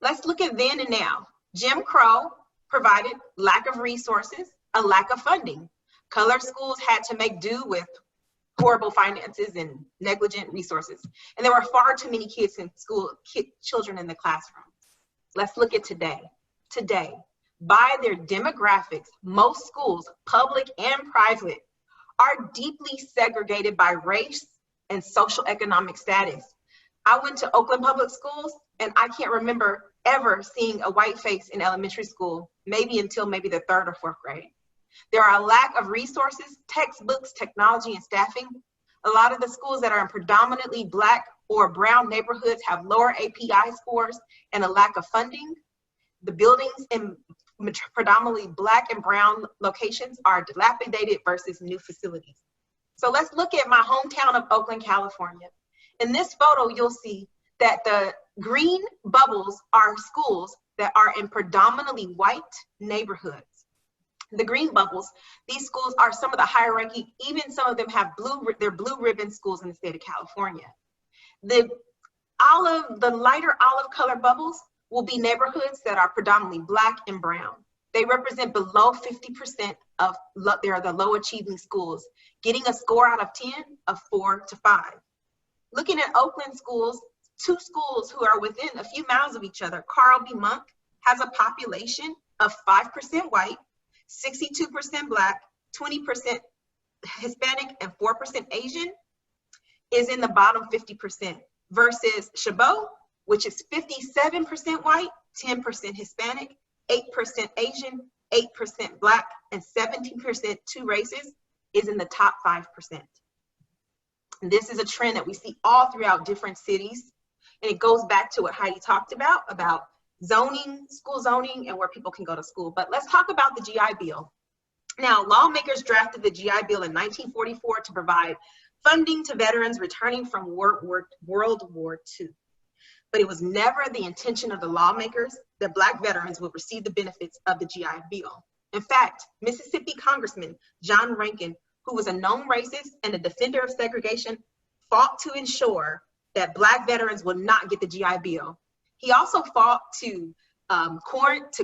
let's look at then and now. Jim Crow provided lack of resources, a lack of funding. Colored schools had to make do with horrible finances and negligent resources. And there were far too many kids in school, children in the classroom. Let's look at today. Today, by their demographics, most schools, public and private, are deeply segregated by race and social economic status. I went to Oakland public schools, and I can't remember ever seeing a white face in elementary school, maybe until maybe the 3rd or 4th grade. There are a lack of resources, textbooks, technology, and staffing. A lot of the schools that are in predominantly Black or brown neighborhoods have lower API scores and a lack of funding. The buildings in predominantly Black and brown locations are dilapidated versus new facilities. So let's look at my hometown of Oakland, California. In this photo, you'll see that the green bubbles are schools that are in predominantly white neighborhoods. The green bubbles, these schools are some of the higher ranking, even some of them have they're blue ribbon schools in the state of California. The lighter olive color bubbles will be neighborhoods that are predominantly Black and brown. They represent below 50% of they're the low achieving schools, getting a score out of 10 of 4 to 5. Looking at Oakland schools, 2 schools who are within a few miles of each other, Carl B. Monk has a population of 5% white, 62% Black, 20% Hispanic, and 4% Asian, is in the bottom 50%, versus Chabot, which is 57% white, 10% Hispanic, 8% Asian, 8% Black, and 17% 2 races, is in the top 5%. And this is a trend that we see all throughout different cities, and it goes back to what Heidi talked about zoning, school zoning, and where people can go to school. But let's talk about the GI Bill. Now, lawmakers drafted the GI Bill in 1944 to provide funding to veterans returning from World War II. But it was never the intention of the lawmakers that Black veterans would receive the benefits of the GI Bill. In fact, Mississippi Congressman John Rankin, who was a known racist and a defender of segregation, fought to ensure that Black veterans would not get the GI Bill. He also fought to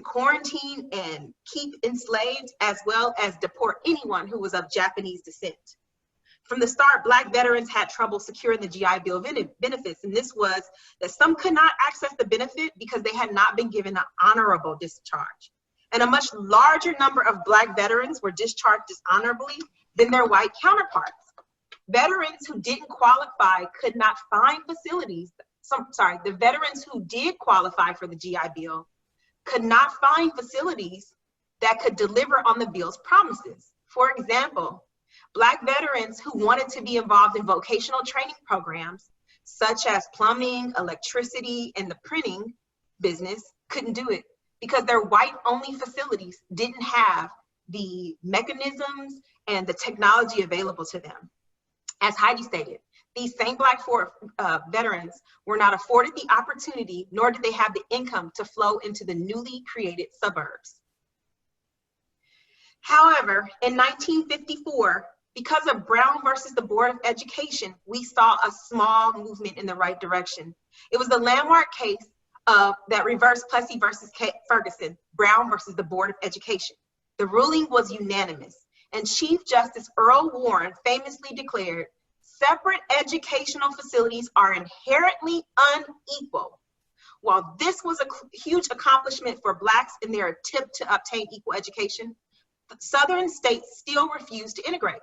quarantine and keep enslaved, as well as deport anyone who was of Japanese descent. From the start, Black veterans had trouble securing the GI Bill benefits, and this was that some could not access the benefit because they had not been given an honorable discharge. And a much larger number of Black veterans were discharged dishonorably than their white counterparts. Veterans who didn't qualify could not find facilities. The veterans who did qualify for the GI Bill could not find facilities that could deliver on the bill's promises. For example, Black veterans who wanted to be involved in vocational training programs, such as plumbing, electricity, and the printing business, couldn't do it because their white-only facilities didn't have the mechanisms and the technology available to them. As Heidi stated, these same Black veterans were not afforded the opportunity, nor did they have the income to flow into the newly created suburbs. However, in 1954, because of Brown versus the Board of Education, we saw a small movement in the right direction. It was the landmark case that reversed Plessy versus Ferguson, Brown versus the Board of Education. The ruling was unanimous, and Chief Justice Earl Warren famously declared, "Separate educational facilities are inherently unequal." While this was a huge accomplishment for Blacks in their attempt to obtain equal education, Southern states still refused to integrate.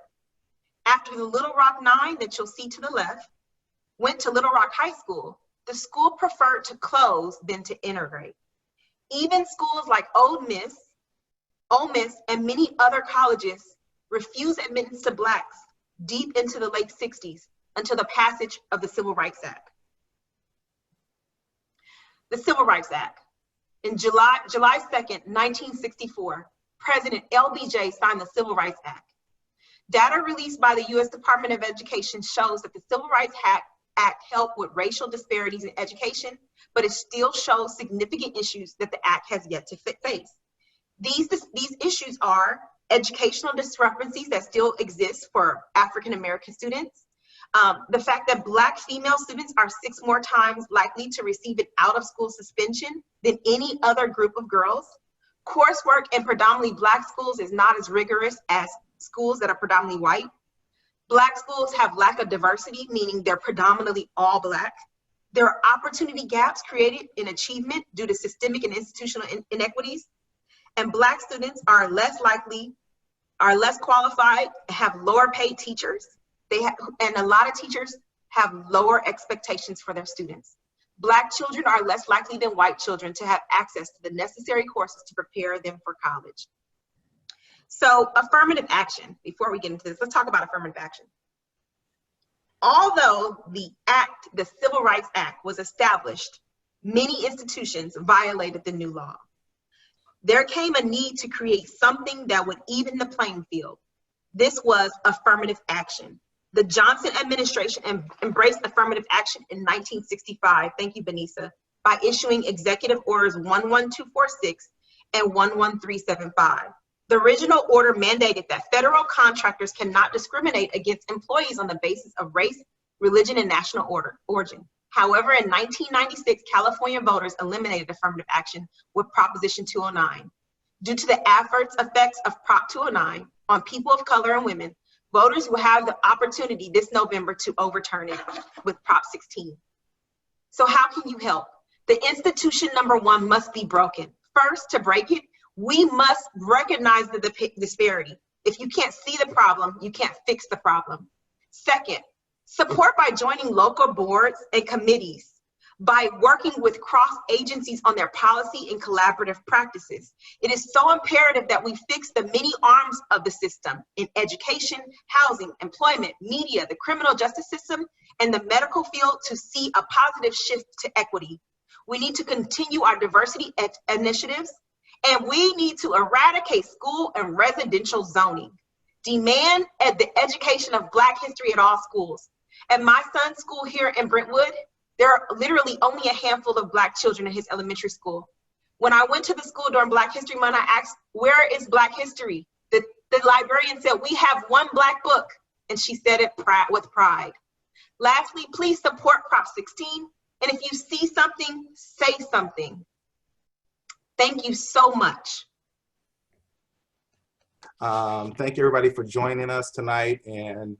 After the Little Rock Nine that you'll see to the left went to Little Rock High School, the school preferred to close than to integrate. Even schools like Ole Miss, and many other colleges refused admittance to Blacks deep into the late 60s until the passage of the Civil Rights Act. The Civil Rights Act. In July 2nd, 1964, President LBJ signed the Civil Rights Act. Data released by the U.S. Department of Education shows that the Civil Rights Act helped with racial disparities in education, but it still shows significant issues that the act has yet to face. These issues are educational discrepancies that still exist for African American students, the fact that Black female students are 6 more times likely to receive an out-of-school suspension than any other group of girls. Coursework in predominantly Black schools is not as rigorous as schools that are predominantly white. Black schools have lack of diversity, meaning they're predominantly all Black. There are opportunity gaps created in achievement due to systemic and institutional inequities. And Black students are less qualified, have lower paid teachers. And a lot of teachers have lower expectations for their students. Black children are less likely than white children to have access to the necessary courses to prepare them for college. So affirmative action, before we get into this, let's talk about affirmative action. Although the Civil Rights Act was established, many institutions violated the new law. There came a need to create something that would even the playing field. This was affirmative action. The Johnson administration embraced affirmative action in 1965, thank you, Benisa, by issuing Executive Orders 11246 and 11375. The original order mandated that federal contractors cannot discriminate against employees on the basis of race, religion, and national origin. However, in 1996, California voters eliminated affirmative action with Proposition 209. Due to the adverse effects of Prop 209 on people of color and women, voters will have the opportunity this November to overturn it with Prop 16. So how can you help? The institution number 1 must be broken. First, to break it, we must recognize the disparity. If you can't see the problem, you can't fix the problem. Second, support by joining local boards and committees, by working with cross agencies on their policy and collaborative practices. It is so imperative that we fix the many arms of the system in education, housing, employment, media, the criminal justice system, and the medical field to see a positive shift to equity. We need to continue our diversity initiatives, and we need to eradicate school and residential zoning. Demand the education of Black history at all schools. At my son's school here in Brentwood, there are literally only a handful of Black children in his elementary school. When I went to the school during Black History Month, I asked, where is Black history? The librarian said, we have 1 Black book, and she said it with pride. Lastly, please support Prop 16, and if you see something, say something. Thank you so much. Thank you everybody for joining us tonight, and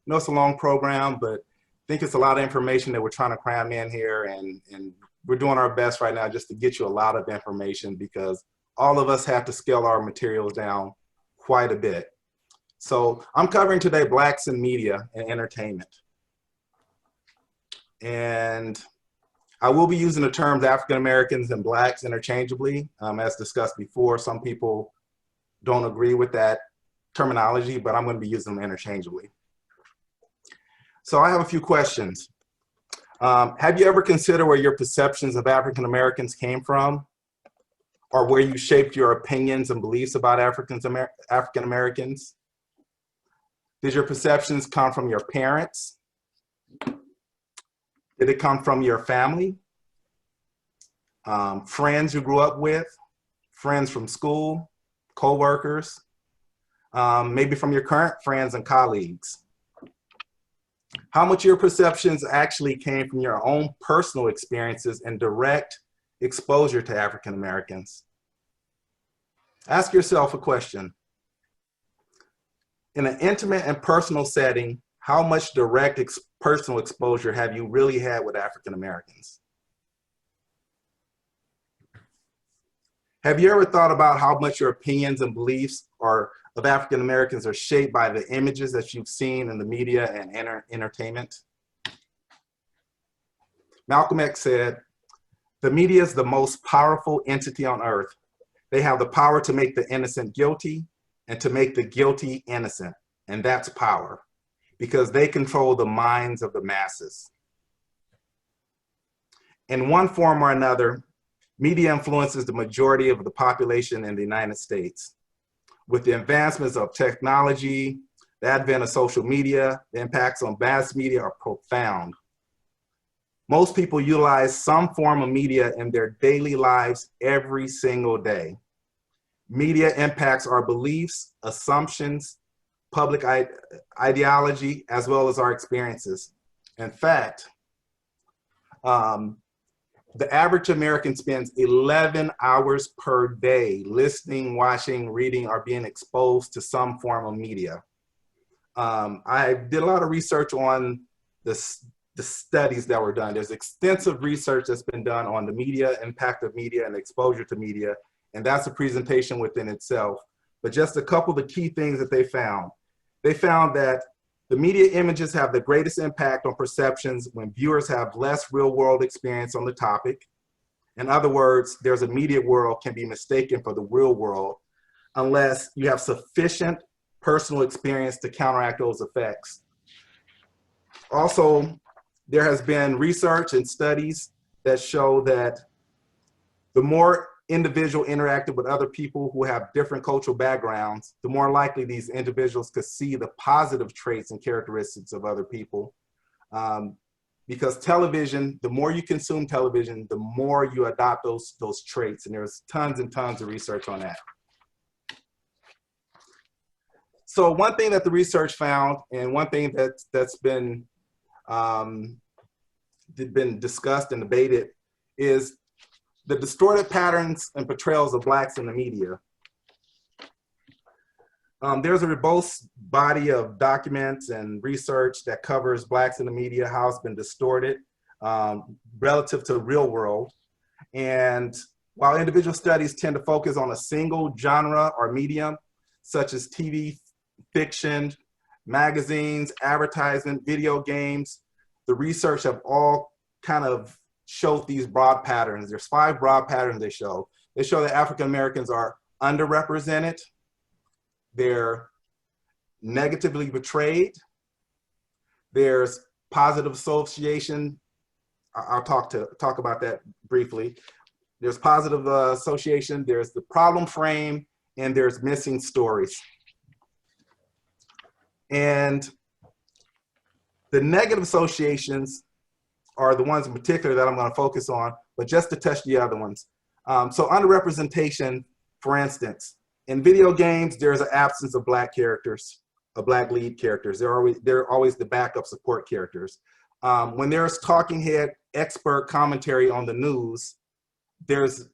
know it's a long program, but I think it's a lot of information that we're trying to cram in here, and we're doing our best right now just to get you a lot of information, because all of us have to scale our materials down quite a bit. So I'm covering today Blacks in media and entertainment. And I will be using the terms African Americans and Blacks interchangeably. As discussed before, some people don't agree with that terminology, but I'm going to be using them interchangeably. So I have a few questions. Have you ever considered where your perceptions of African Americans came from, or where you shaped your opinions and beliefs about African Americans? Did your perceptions come from your parents? Did it come from your family? Friends you grew up with? Friends from school? Co-workers? Maybe from your current friends and colleagues? How much of your perceptions actually came from your own personal experiences and direct exposure to African Americans? Ask yourself a question. In an intimate and personal setting, how much direct personal exposure have you really had with African Americans? Have you ever thought about how much your opinions and beliefs of African Americans are shaped by the images that you've seen in the media and entertainment? Malcolm X said, "The media is the most powerful entity on earth. They have the power to make the innocent guilty and to make the guilty innocent. And that's power, because they control the minds of the masses." In one form or another, media influences the majority of the population in the United States. With the advancements of technology, the advent of social media, the impacts on mass media are profound. Most people utilize some form of media in their daily lives every single day. Media impacts our beliefs, assumptions, public ideology, as well as our experiences. In fact, the average American spends 11 hours per day listening, watching, reading, or being exposed to some form of media. I did a lot of research on the studies that were done. There's extensive research that's been done on the media, impact of media, and exposure to media, and that's a presentation within itself. But just a couple of the key things that they found. They found that the media images have the greatest impact on perceptions when viewers have less real-world experience on the topic. In other words, there's a media world can be mistaken for the real world unless you have sufficient personal experience to counteract those effects. Also, there has been research and studies that show that the more individual interacted with other people who have different cultural backgrounds, the more likely these individuals could see the positive traits and characteristics of other people. Because television, the more you consume television, the more you adopt those traits. And there's tons and tons of research on that. So one thing that the research found, and one thing that's been discussed and debated, is the distorted patterns and portrayals of Blacks in the media. There's a robust body of documents and research that covers Blacks in the media, how it's been distorted relative to the real world. And while individual studies tend to focus on a single genre or medium, such as TV, fiction, magazines, advertisement, video games, the research have all kind of showed these broad patterns. There's 5 broad patterns they show. They show that African Americans are underrepresented, they're negatively portrayed, there's positive association. I'll talk about that briefly. There's positive association, there's the problem frame, and there's missing stories. And the negative associations are the ones in particular that I'm going to focus on, but just to touch the other ones. So underrepresentation, for instance, in video games, there's an absence of Black characters, of Black lead characters. They're always the backup support characters. When there's talking head expert commentary on the news, there's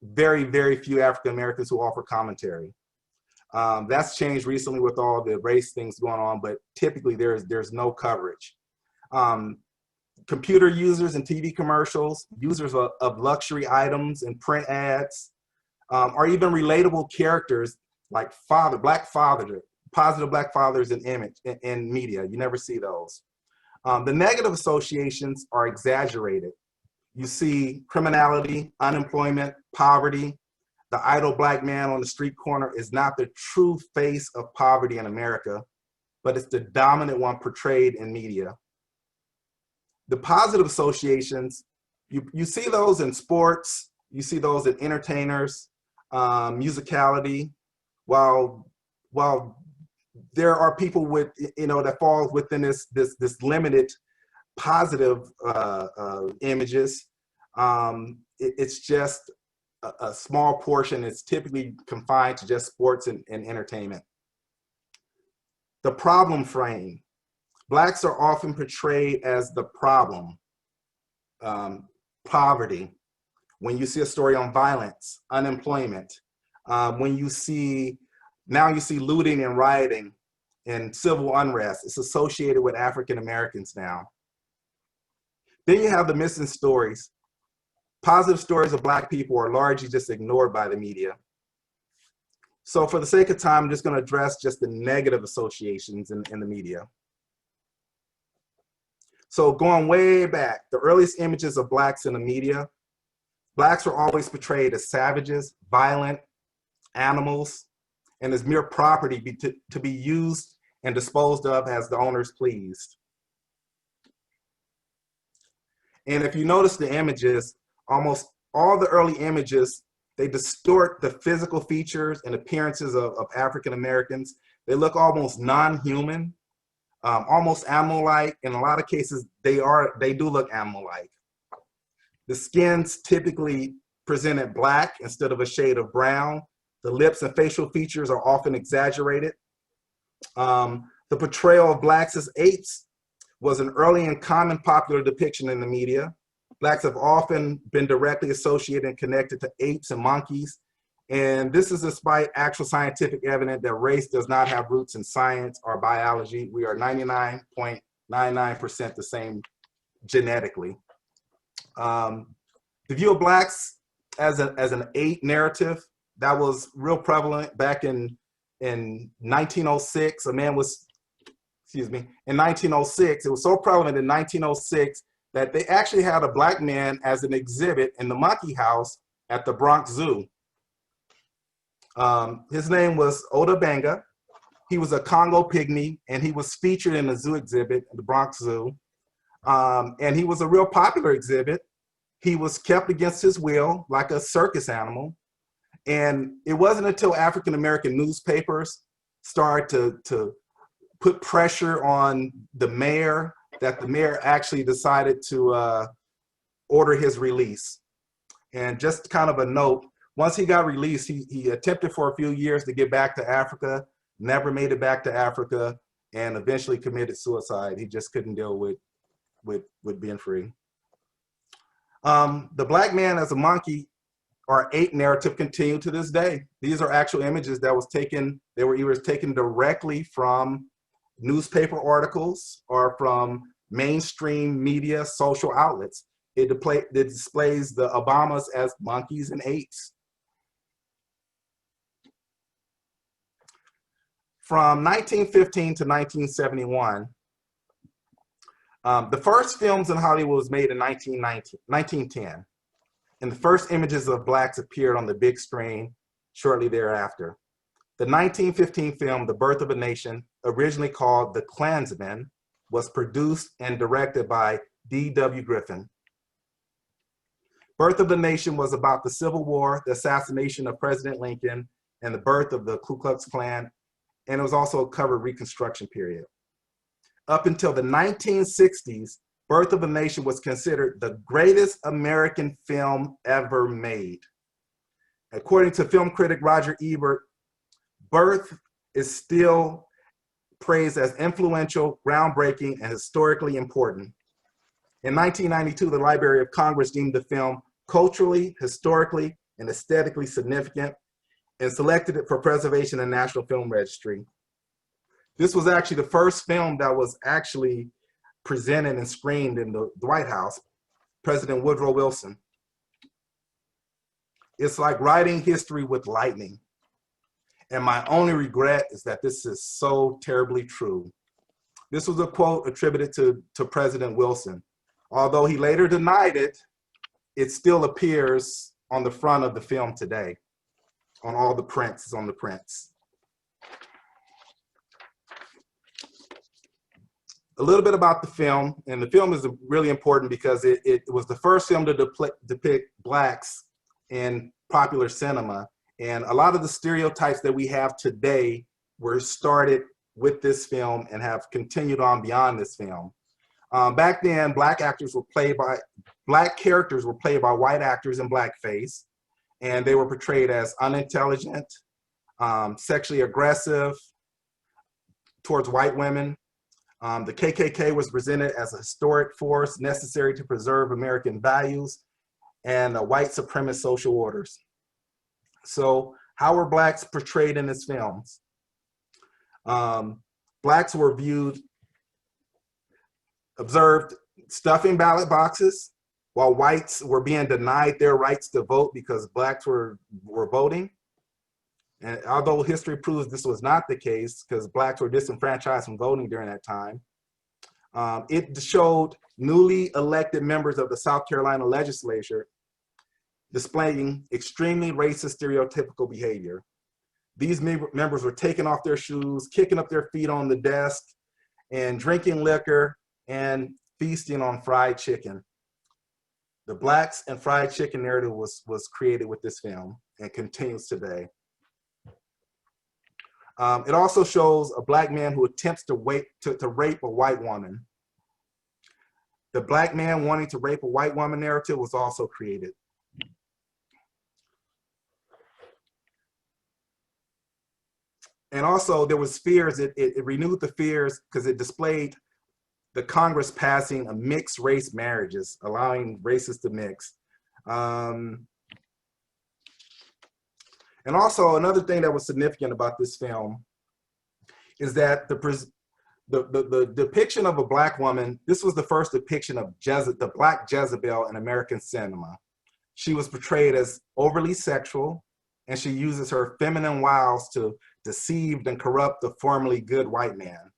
very, very few African Americans who offer commentary. That's changed recently with all the race things going on, but typically there's no coverage. Computer users and TV commercials, users of luxury items and print ads, or even relatable characters like positive black fathers in media. You never see those. The negative associations are exaggerated. You see criminality, unemployment, poverty. The idle black man on the street corner is not the true face of poverty in America, but it's the dominant one portrayed in media. The positive associations, you see those in sports, you see those in entertainers, musicality, while there are people with, that falls within this limited positive images. It's just a small portion. It's typically confined to just sports and entertainment. The problem frame. Blacks are often portrayed as the problem. Poverty. When you see a story on violence, unemployment, when you see looting and rioting and civil unrest, it's associated with African Americans now. Then you have the missing stories. Positive stories of Black people are largely just ignored by the media. So for the sake of time, I'm just going to address just the negative associations in the media. So going way back, the earliest images of Blacks in the media, Blacks were always portrayed as savages, violent, animals, and as mere property to be used and disposed of as the owners pleased. And if you notice the images, almost all the early images, they distort the physical features and appearances of African Americans. They look almost non-human, almost animal-like. In a lot of cases, they do look animal-like. The skin's typically presented black instead of a shade of brown. The lips and facial features are often exaggerated. The portrayal of Blacks as apes was an early and common popular depiction in the media. Blacks have often been directly associated and connected to apes and monkeys. And this is despite actual scientific evidence that race does not have roots in science or biology. We are 99.99% the same genetically. The view of Blacks as an ape narrative, that was real prevalent back in 1906. In 1906, it was so prevalent in 1906 that they actually had a Black man as an exhibit in the monkey house at the Bronx Zoo. His name was Oda Benga. He was a Congo pygmy, and he was featured in a zoo exhibit at the Bronx Zoo. And he was a real popular exhibit. He was kept against his will, like a circus animal. And it wasn't until African-American newspapers started to put pressure on the mayor that the mayor actually decided to order his release. And just kind of a note, once he got released, he attempted for a few years to get back to Africa, never made it back to Africa, and eventually committed suicide. He just couldn't deal with being free. The Black man as a monkey or ape narrative continued to this day. These are actual images that was taken, they were either taken directly from newspaper articles or from mainstream media social outlets. It displays the Obamas as monkeys and apes. From 1915 to 1971, the first films in Hollywood was made in 1910, and the first images of Blacks appeared on the big screen shortly thereafter. The 1915 film, The Birth of a Nation, originally called The Klansman, was produced and directed by D.W. Griffin. Birth of the Nation was about the Civil War, the assassination of President Lincoln, and the birth of the Ku Klux Klan, and it was also covered Reconstruction period. Up until the 1960s, Birth of a Nation was considered the greatest American film ever made. According to film critic Roger Ebert, Birth is still praised as influential, groundbreaking, and historically important. In 1992, the Library of Congress deemed the film culturally, historically, and aesthetically significant, and selected it for preservation in National Film Registry. This was actually the first film that was actually presented and screened in the White House, President Woodrow Wilson. It's like writing history with lightning. And my only regret is that this is so terribly true. This was a quote attributed to President Wilson. Although he later denied it, it still appears on the front of the film today, on all the prints, it's on the prints. A little bit about the film, and the film is really important because it was the first film to depict Blacks in popular cinema. And a lot of the stereotypes that we have today were started with this film and have continued on beyond this film. Back then, Black characters were played by white actors in blackface, and they were portrayed as unintelligent, sexually aggressive towards white women. The KKK was presented as a historic force necessary to preserve American values and white supremacist social orders. So how were Blacks portrayed in his films? Blacks were observed stuffing ballot boxes while whites were being denied their rights to vote because Blacks were voting. And although history proves this was not the case because Blacks were disenfranchised from voting during that time, it showed newly elected members of the South Carolina legislature displaying extremely racist stereotypical behavior. These members were taking off their shoes, kicking up their feet on the desk, and drinking liquor and feasting on fried chicken. The Blacks and fried chicken narrative was created with this film and continues today. It also shows a Black man who attempts to rape a white woman. The Black man wanting to rape a white woman narrative was also created. And also there was fears, it renewed the fears because it displayed the Congress passing a mixed race marriages, allowing races to mix. And also another thing that was significant about this film is that the depiction of a Black woman, this was the first depiction of the Black Jezebel in American cinema. She was portrayed as overly sexual, and she uses her feminine wiles to deceive and corrupt the formerly good white man.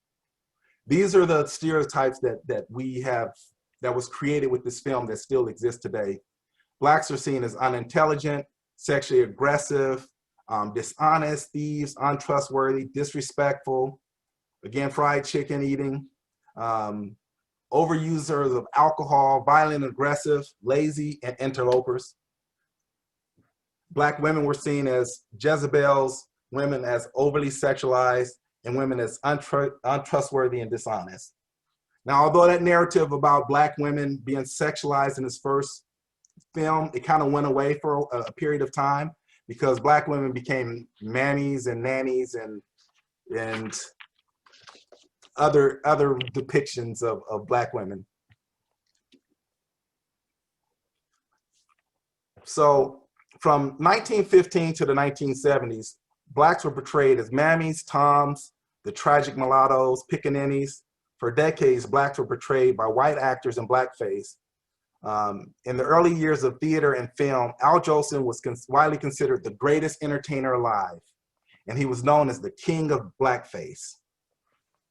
These are the stereotypes that we have, that was created with this film that still exists today. Blacks are seen as unintelligent, sexually aggressive, dishonest, thieves, untrustworthy, disrespectful, again, fried chicken eating, overusers of alcohol, violent, aggressive, lazy, and interlopers. Black women were seen as Jezebels, women as overly sexualized, and women as untrustworthy and dishonest. Now, although that narrative about Black women being sexualized in his first film, it kind of went away for a period of time because Black women became mammies and nannies and other depictions of Black women. So from 1915 to the 1970s, Blacks were portrayed as mammies, toms, the tragic mulattoes, pickaninnies. For decades, Blacks were portrayed by white actors in blackface. In the early years of theater and film, Al Jolson was widely considered the greatest entertainer alive, and he was known as the king of blackface.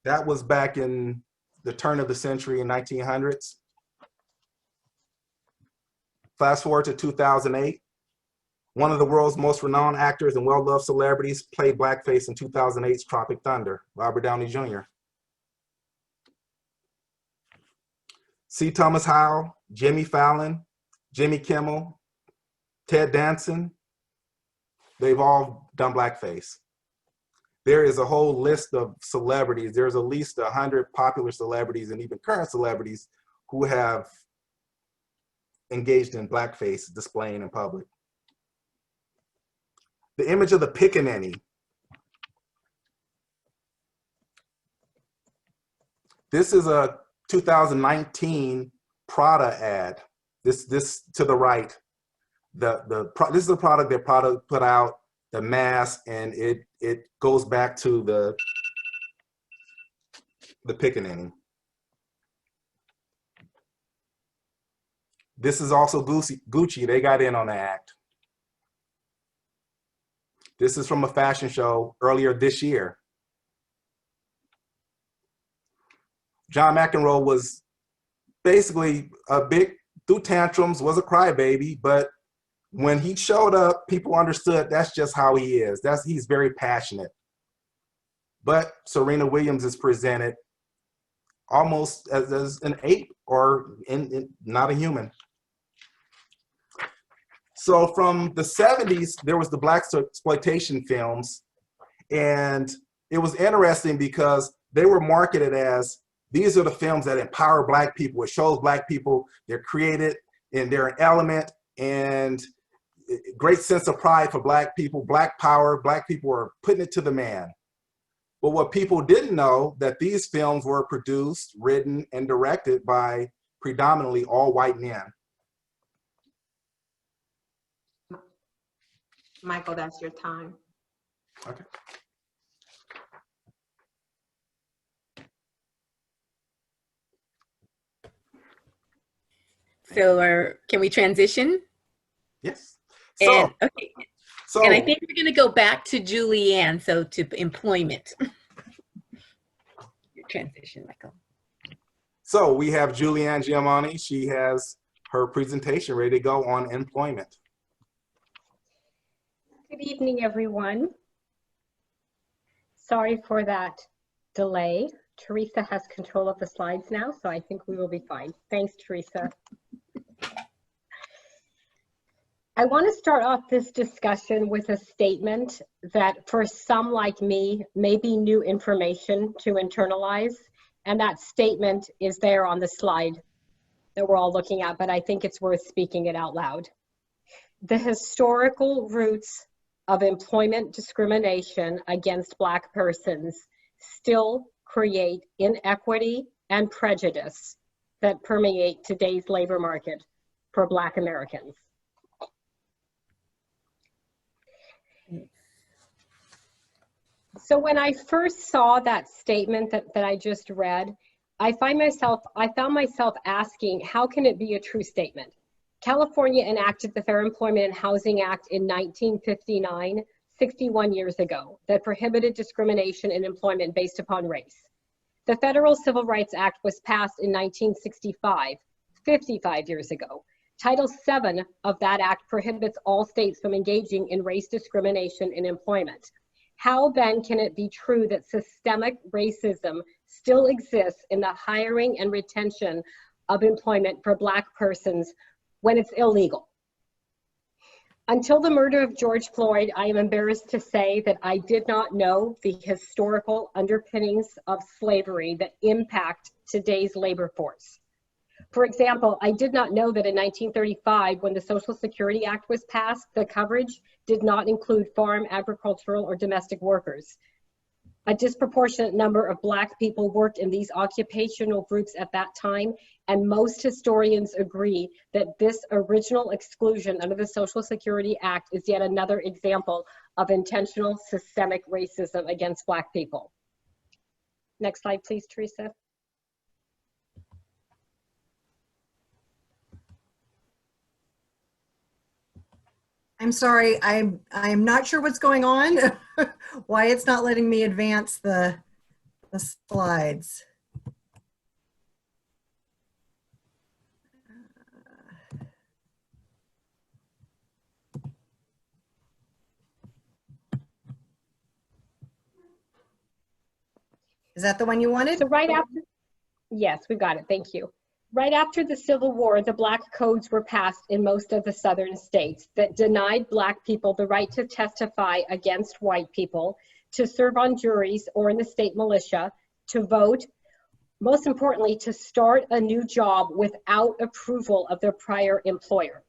That was back in the turn of the century in 1900s. Fast forward to 2008. One of the world's most renowned actors and well-loved celebrities played blackface in 2008's Tropic Thunder, Robert Downey Jr. C. Thomas Howell, Jimmy Fallon, Jimmy Kimmel, Ted Danson, they've all done blackface. There is a whole list of celebrities. There's at least 100 popular celebrities and even current celebrities who have engaged in blackface displaying in public. The image of the pickaninny. This is a 2019 Prada ad. This to the right. This is a product that Prada put out the mass, and it goes back to the pickaninny. This is also Gucci. They got in on the act. This is from a fashion show earlier this year. John McEnroe was basically threw tantrums, was a crybaby, but when he showed up, people understood that's just how he is. He's very passionate. But Serena Williams is presented almost as an ape or not a human. So from the 70s, there was the black exploitation films, and it was interesting because they were marketed as, these are the films that empower black people. It shows black people, they're created and they're an element, and great sense of pride for black people, black power, black people are putting it to the man. But what people didn't know, that these films were produced, written, and directed by predominantly all white men. Michael, that's your time. Okay. So can we transition? Yes. And, okay. So, and I think we're going to go back to Julianne, so to employment. Your transition, Michael. So we have Julianne Giammona. She has her presentation ready to go on employment. Good evening, everyone. Sorry for that delay. Teresa has control of the slides now, so I think we will be fine. Thanks, Teresa. I want to start off this discussion with a statement that for some like me may be new information to internalize, and that statement is there on the slide that we're all looking at, but I think it's worth speaking it out loud. The historical roots of employment discrimination against Black persons still create inequity and prejudice that permeate today's labor market for Black Americans. So when I first saw that statement that I just read, I found myself asking, how can it be a true statement? California enacted the Fair Employment and Housing Act in 1959, 61 years ago, that prohibited discrimination in employment based upon race. The Federal Civil Rights Act was passed in 1965, 55 years ago. Title VII of that act prohibits all states from engaging in race discrimination in employment. How then can it be true that systemic racism still exists in the hiring and retention of employment for Black persons when it's illegal? Until the murder of George Floyd, I am embarrassed to say that I did not know the historical underpinnings of slavery that impact today's labor force. For example, I did not know that in 1935, when the Social Security Act was passed, the coverage did not include farm, agricultural, or domestic workers. A disproportionate number of Black people worked in these occupational groups at that time, and most historians agree that this original exclusion under the Social Security Act is yet another example of intentional systemic racism against Black people. Next slide, please, Teresa. I'm sorry, I'm not sure what's going on, why it's not letting me advance the slides. Is that the one you wanted? So right after, yes, we got it, thank you. Right after the Civil War, the Black codes were passed in most of the southern states that denied Black people the right to testify against white people, to serve on juries or in the state militia, to vote, most importantly, to start a new job without approval of their prior employer.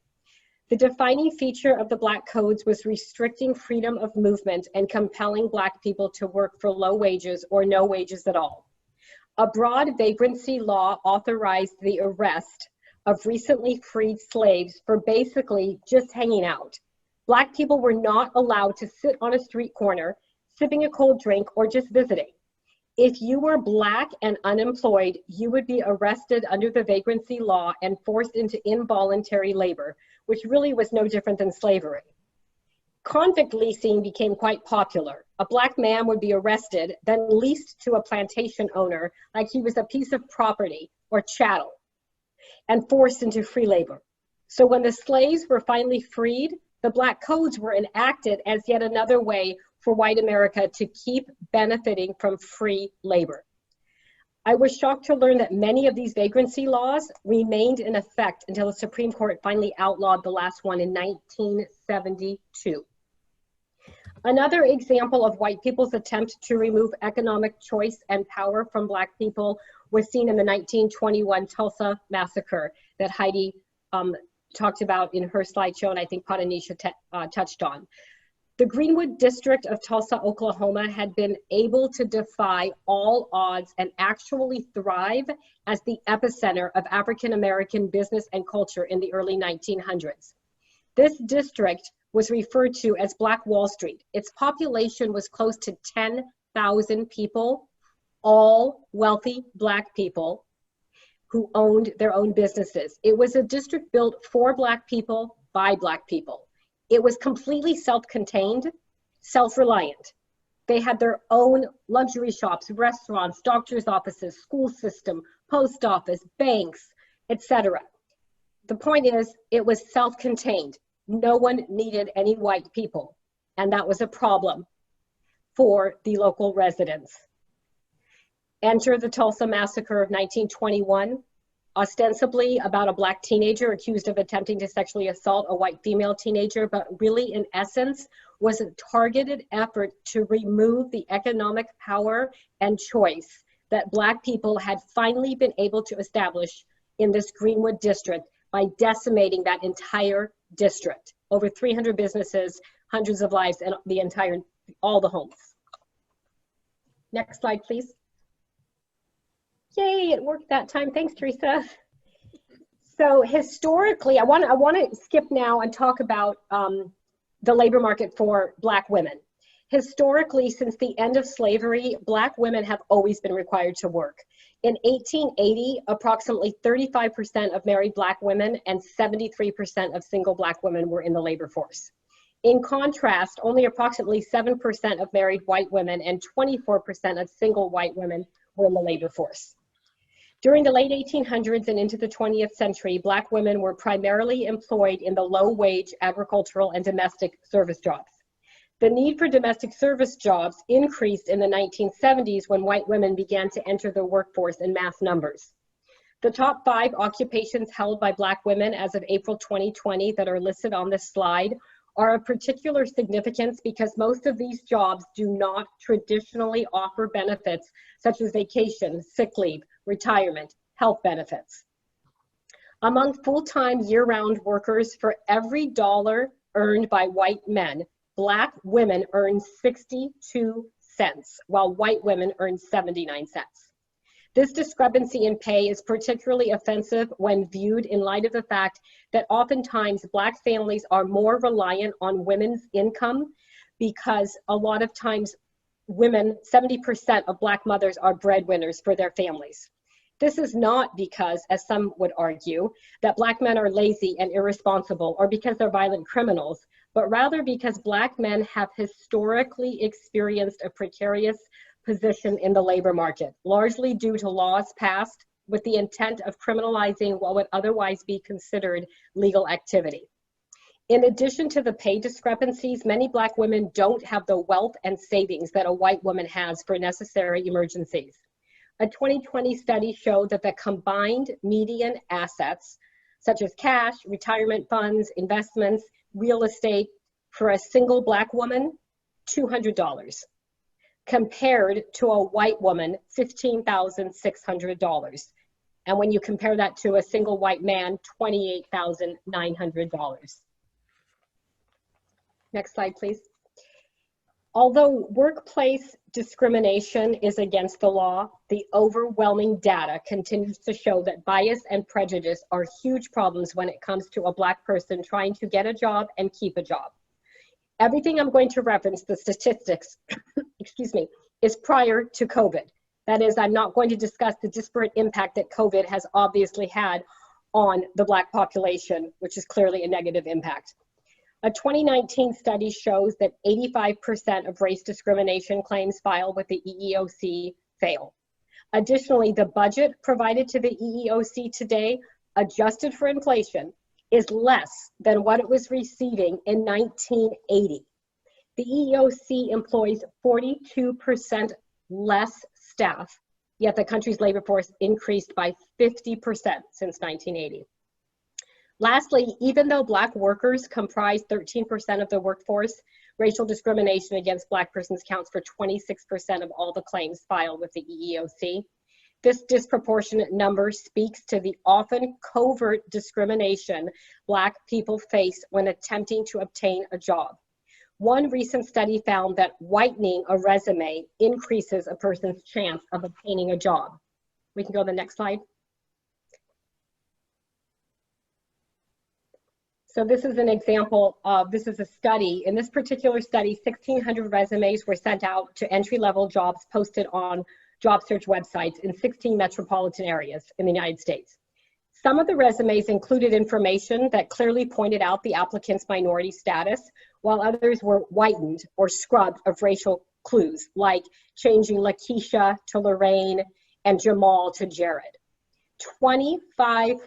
The defining feature of the Black codes was restricting freedom of movement and compelling Black people to work for low wages or no wages at all. A broad vagrancy law authorized the arrest of recently freed slaves for basically just hanging out. Black people were not allowed to sit on a street corner, sipping a cold drink, or just visiting. If you were Black and unemployed, you would be arrested under the vagrancy law and forced into involuntary labor, which really was no different than slavery. Convict leasing became quite popular. A Black man would be arrested, then leased to a plantation owner like he was a piece of property or chattel, and forced into free labor. So when the slaves were finally freed, the Black codes were enacted as yet another way for white America to keep benefiting from free labor. I was shocked to learn that many of these vagrancy laws remained in effect until the Supreme Court finally outlawed the last one in 1972. Another example of white people's attempt to remove economic choice and power from Black people was seen in the 1921 Tulsa massacre that Heidi talked about in her slideshow, and I think Patanisha touched on. The Greenwood district of Tulsa, Oklahoma had been able to defy all odds and actually thrive as the epicenter of African-American business and culture in the early 1900s. This district was referred to as Black Wall Street. Its population was close to 10,000 people, all wealthy Black people who owned their own businesses. It was a district built for Black people by Black people. It was completely self-contained, self-reliant. They had their own luxury shops, restaurants, doctor's offices, school system, post office, banks, etc. The point is, it was self-contained. No one needed any white people, and that was a problem for the local residents. Enter the Tulsa Massacre of 1921, ostensibly about a Black teenager accused of attempting to sexually assault a white female teenager, but really in essence was a targeted effort to remove the economic power and choice that Black people had finally been able to establish in this Greenwood district by decimating that entire district. Over 300 businesses, hundreds of lives, and all the homes. Next slide, please. Yay, it worked that time. Thanks, Teresa. So historically, I want to skip now and talk about the labor market for Black women. Historically, since the end of slavery, Black women have always been required to work. In 1880, approximately 35% of married Black women and 73% of single Black women were in the labor force. In contrast, only approximately 7% of married white women and 24% of single white women were in the labor force. During the late 1800s and into the 20th century, Black women were primarily employed in the low-wage agricultural and domestic service jobs. The need for domestic service jobs increased in the 1970s when white women began to enter the workforce in mass numbers. The top 5 occupations held by Black women as of April 2020 that are listed on this slide are of particular significance because most of these jobs do not traditionally offer benefits such as vacation, sick leave, retirement, health benefits. Among full-time year-round workers, for every dollar earned by white men, Black women earn 62 cents, while white women earn 79 cents. This discrepancy in pay is particularly offensive when viewed in light of the fact that oftentimes Black families are more reliant on women's income because a lot of times women, 70% of Black mothers are breadwinners for their families. This is not because, as some would argue, that Black men are lazy and irresponsible or because they're violent criminals, but rather because Black men have historically experienced a precarious position in the labor market, largely due to laws passed with the intent of criminalizing what would otherwise be considered legal activity. In addition to the pay discrepancies, many Black women don't have the wealth and savings that a white woman has for necessary emergencies. A 2020 study showed that the combined median assets, such as cash, retirement funds, investments, real estate, for a single Black woman, $200, compared to a white woman, $15,600. And when you compare that to a single white man, $28,900. Next slide, please. Although workplace discrimination is against the law, the overwhelming data continues to show that bias and prejudice are huge problems when it comes to a Black person trying to get a job and keep a job. Everything I'm going to reference, the statistics, excuse me, is prior to COVID. That is, I'm not going to discuss the disparate impact that COVID has obviously had on the Black population, which is clearly a negative impact. A 2019 study shows that 85% of race discrimination claims filed with the EEOC fail. Additionally, the budget provided to the EEOC today, adjusted for inflation, is less than what it was receiving in 1980. The EEOC employs 42% less staff, yet the country's labor force increased by 50% since 1980. Lastly, even though Black workers comprise 13% of the workforce, racial discrimination against Black persons counts for 26% of all the claims filed with the EEOC. This disproportionate number speaks to the often covert discrimination Black people face when attempting to obtain a job. One recent study found that whitening a resume increases a person's chance of obtaining a job. We can go to the next slide. So this is an example of, this is a study. In this particular study, 1,600 resumes were sent out to entry-level jobs posted on job search websites in 16 metropolitan areas in the United States. Some of the resumes included information that clearly pointed out the applicant's minority status, while others were whitened or scrubbed of racial clues, like changing Lakeisha to Lorraine and Jamal to Jared. 25%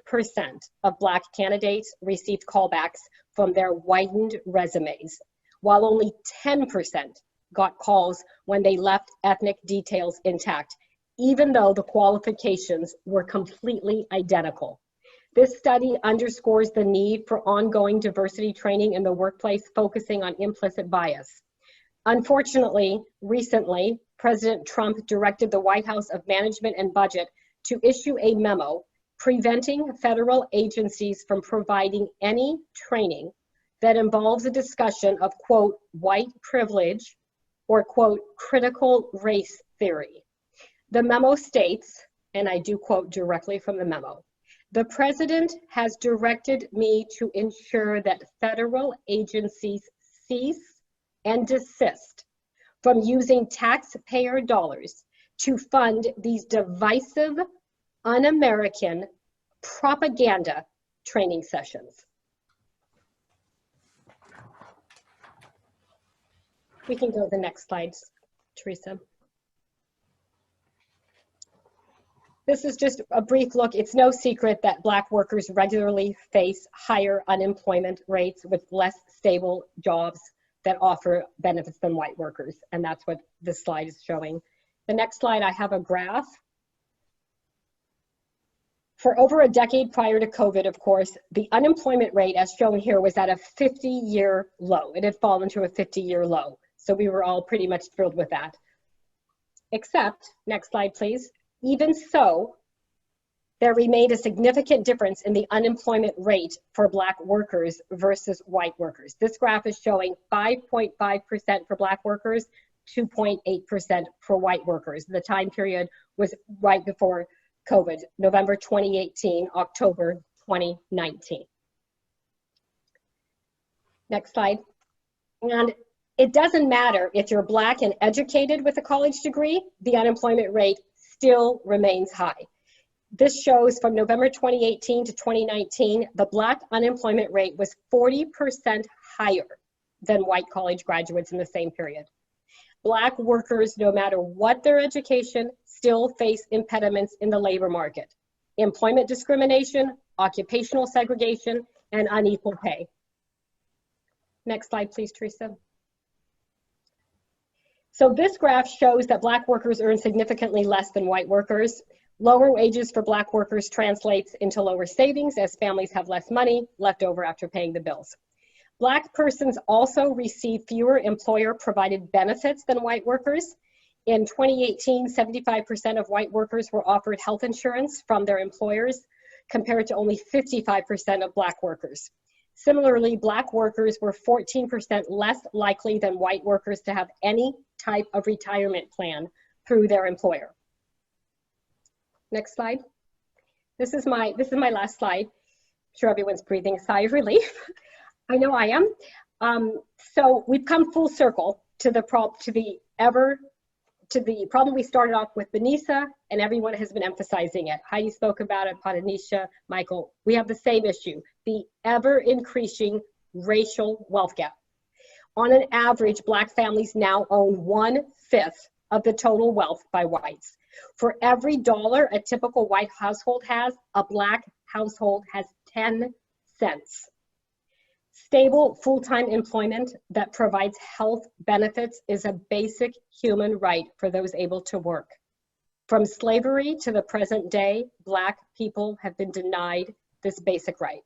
of Black candidates received callbacks from their whitened resumes, while only 10% got calls when they left ethnic details intact, even though the qualifications were completely identical. This study underscores the need for ongoing diversity training in the workplace, focusing on implicit bias. Unfortunately, recently, President Trump directed the White House of Management and Budget to issue a memo preventing federal agencies from providing any training that involves a discussion of, quote, white privilege or, quote, critical race theory. The memo states, and I do quote directly from the memo, "The president has directed me to ensure that federal agencies cease and desist from using taxpayer dollars to fund these divisive, un-American propaganda training sessions." We can go to the next slide, Teresa. This is just a brief look. It's no secret that Black workers regularly face higher unemployment rates with less stable jobs that offer benefits than white workers, and that's what this slide is showing. The next slide, I have a graph. For over a decade prior to COVID, of course, the unemployment rate, as shown here, was at a 50-year low. It had fallen to a 50-year low. So we were all pretty much thrilled with that. Except, next slide, please. Even so, there remained a significant difference in the unemployment rate for Black workers versus white workers. This graph is showing 5.5% for Black workers, 2.8% for white workers. The time period was right before COVID, November 2018, October 2019. Next slide. And it doesn't matter if you're Black and educated with a college degree, the unemployment rate still remains high. This shows from November 2018 to 2019, the Black unemployment rate was 40% higher than white college graduates in the same period. Black workers, no matter what their education, still face impediments in the labor market: employment discrimination, occupational segregation, and unequal pay. Next slide, please, Teresa. So this graph shows that Black workers earn significantly less than white workers. Lower wages for Black workers translates into lower savings, as families have less money left over after paying the bills. Black persons also receive fewer employer-provided benefits than white workers. In 2018, 75% of white workers were offered health insurance from their employers, compared to only 55% of Black workers. Similarly, Black workers were 14% less likely than white workers to have any type of retirement plan through their employer. Next slide. This is my last slide. I'm sure everyone's breathing a sigh of relief. I know I am. So we've come full circle to the problem we started off with Benisa, and everyone has been emphasizing it. Heidi spoke about it, Patanisha, Michael. We have the same issue, the ever increasing racial wealth gap. On an average, Black families now own 1/5 of the total wealth by whites. For every dollar a typical white household has, a Black household has 10 cents. Stable full-time employment that provides health benefits is a basic human right for those able to work. From slavery to the present day, Black people have been denied this basic right.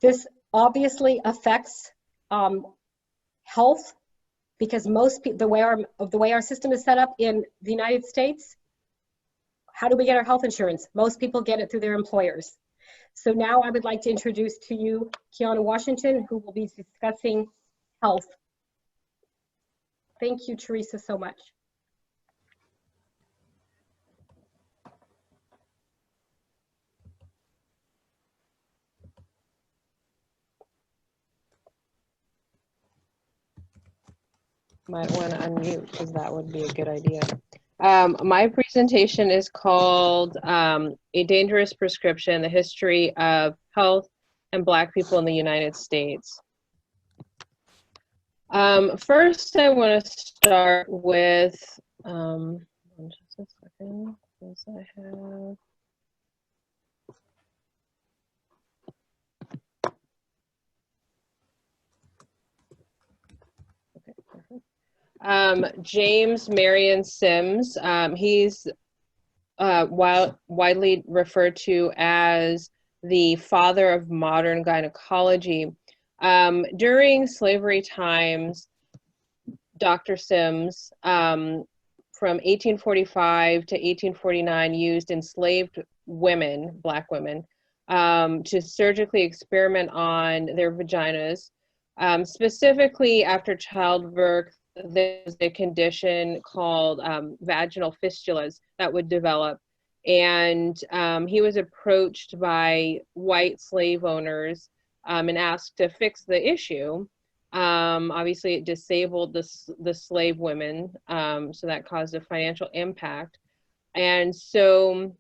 This obviously affects health, because most people, the way our system is set up in the United States, how do we get our health insurance? Most people get it through their employers. So now I would like to introduce to you Qiana Washington, who will be discussing health. Thank you, Teresa, so much. Might want to unmute because that would be a good idea. My presentation is called A Dangerous Prescription, the History of Health and Black People in the United States. First, I want to start with, just a second, because I have, okay, perfect. James Marion Sims, he's widely referred to as the father of modern gynecology. During slavery times, Dr. Sims, from 1845 to 1849, used enslaved women, Black women, to surgically experiment on their vaginas. Specifically after childbirth, there's a condition called vaginal fistulas that would develop. And he was approached by white slave owners and asked to fix the issue. Obviously, it disabled the slave women, so that caused a financial impact. And so